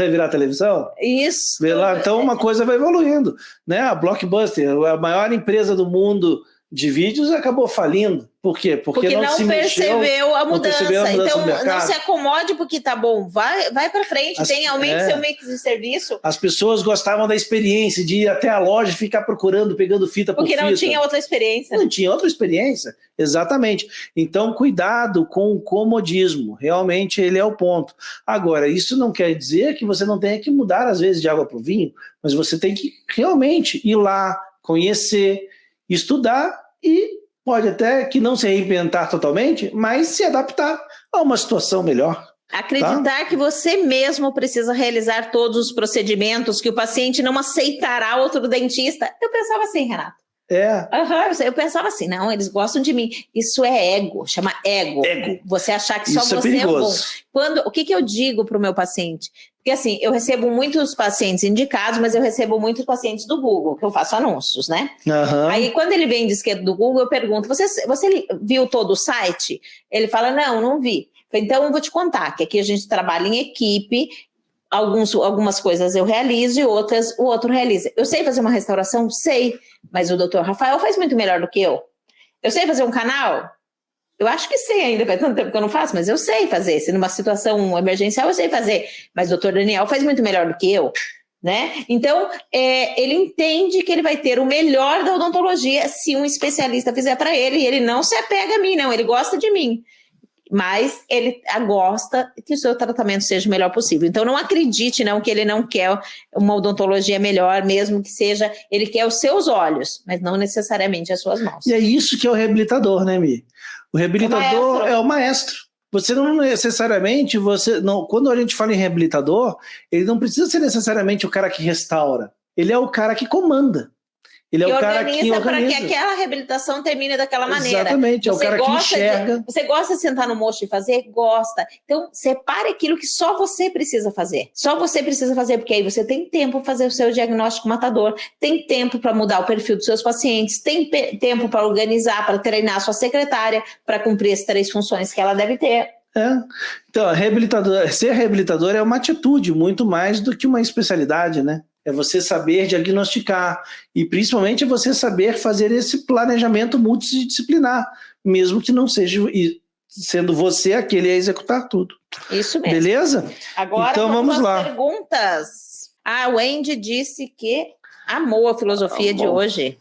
virar televisão? Isso. Vê lá, então uma coisa vai evoluindo. Né? A Blockbuster, a maior empresa do mundo de vídeos, acabou falindo. Por quê? Porque não se percebeu a mudança. Então, não se acomode porque tá bom. Vai para frente, aumente seu mix de serviço. As pessoas gostavam da experiência de ir até a loja e ficar procurando, pegando fita por fita. Porque não tinha outra experiência. Não tinha outra experiência, exatamente. Então, cuidado com o comodismo. Realmente, ele é o ponto. Agora, isso não quer dizer que você não tenha que mudar, às vezes, de água para o vinho, mas você tem que realmente ir lá, conhecer, estudar e pode até que não se reinventar totalmente, mas se adaptar a uma situação melhor. Acreditar que você mesmo precisa realizar todos os procedimentos, que o paciente não aceitará outro dentista. Eu pensava assim, Renato. Eu pensava assim, não, eles gostam de mim. Isso é ego, chama ego. Você achar que só isso você é bom. O que eu digo para o meu paciente? Porque assim, eu recebo muitos pacientes indicados, mas eu recebo muitos pacientes do Google, que eu faço anúncios, né? Aí quando ele vem de esquerda do Google, eu pergunto, você viu todo o site? Ele fala, não vi. Então eu vou te contar, que aqui a gente trabalha em equipe, algumas coisas eu realizo e outras o outro realiza. Eu sei fazer uma restauração? Sei, mas o Dr. Rafael faz muito melhor do que eu. Eu sei fazer um canal? Eu acho que sei ainda, faz tanto tempo que eu não faço, mas eu sei fazer. Se numa situação emergencial eu sei fazer, mas o Dr. Daniel faz muito melhor do que eu. né? Então, ele entende que ele vai ter o melhor da odontologia se um especialista fizer para ele, e ele não se apega a mim, não, ele gosta de mim. Mas ele gosta que o seu tratamento seja o melhor possível. Então, não acredite, não, que ele não quer uma odontologia melhor, mesmo que seja, ele quer os seus olhos, mas não necessariamente as suas mãos. E é isso que é o reabilitador, né, Mi? O reabilitador é o maestro. Você não necessariamente, quando a gente fala em reabilitador, ele não precisa ser necessariamente o cara que restaura. Ele é o cara que comanda. Ele é o cara que organiza para que aquela reabilitação termine daquela maneira. Exatamente, é o cara que enxerga. Você gosta de sentar no mocho e fazer? Gosta. Então, separe aquilo que só você precisa fazer. Só você precisa fazer, porque aí você tem tempo para fazer o seu diagnóstico matador, tem tempo para mudar o perfil dos seus pacientes, tem tempo para organizar, para treinar a sua secretária, para cumprir as 3 funções que ela deve ter. Então, ser reabilitador é uma atitude, muito mais do que uma especialidade, né? É você saber diagnosticar e principalmente você saber fazer esse planejamento multidisciplinar, mesmo que não seja, sendo você aquele a executar tudo. Isso mesmo. Beleza? Agora então, vamos lá. Perguntas. A Wendy disse que amou a filosofia de hoje.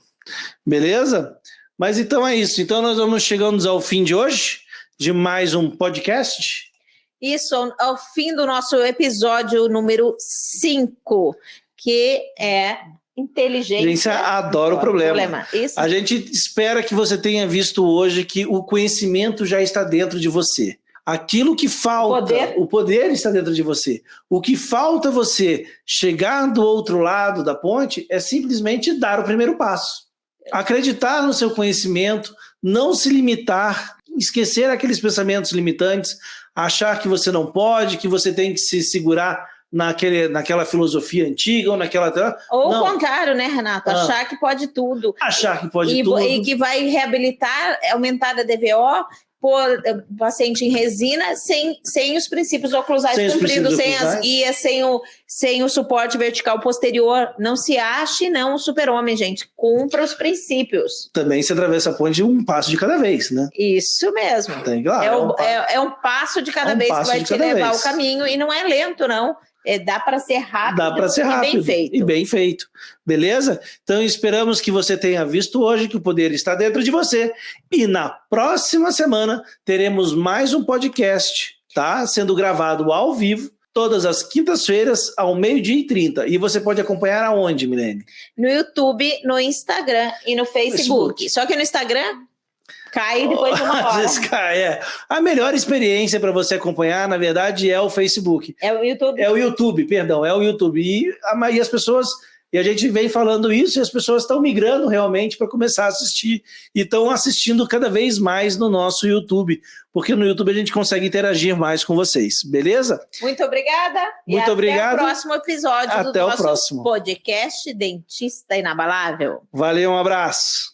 Beleza? Mas então é isso. Então nós vamos chegando ao fim de hoje, de mais um podcast. Isso, ao fim do nosso episódio número 5. Que é inteligência adora o problema. Isso. A gente espera que você tenha visto hoje que o conhecimento já está dentro de você. Aquilo que falta, o poder está dentro de você. O que falta você chegar do outro lado da ponte é simplesmente dar o primeiro passo. Acreditar no seu conhecimento, não se limitar, esquecer aqueles pensamentos limitantes, achar que você não pode, que você tem que se segurar naquela filosofia antiga ou naquela... Ou o contrário, né, Renato? Achar que pode tudo. Achar que pode tudo. E que vai reabilitar, aumentar a DVO, pôr paciente em resina sem os princípios oclusais cumpridos, sem as guias, sem o suporte vertical posterior. Não se ache não o super-homem, gente. Cumpra os princípios. Também se atravessa a ponte um passo de cada vez, né? Isso mesmo. É um passo de cada vez que vai te levar ao caminho, e não é lento, não. Dá para ser rápido, e bem feito. E bem feito. Beleza? Então esperamos que você tenha visto hoje que o poder está dentro de você. E na próxima semana teremos mais um podcast, tá? Sendo gravado ao vivo, todas as quintas-feiras, ao 12h30. E você pode acompanhar aonde, Milene? No YouTube, no Instagram e no Facebook. Só que no Instagram... cai depois de uma hora. A melhor experiência para você acompanhar, na verdade, é o Facebook. É o YouTube. É o YouTube, perdão, é o YouTube. E as pessoas, e a gente vem falando isso, e as pessoas estão migrando realmente para começar a assistir. E estão assistindo cada vez mais no nosso YouTube, porque no YouTube a gente consegue interagir mais com vocês, beleza? Muito obrigada. Muito obrigado. Até o próximo episódio do nosso podcast Dentista Inabalável. Valeu, um abraço.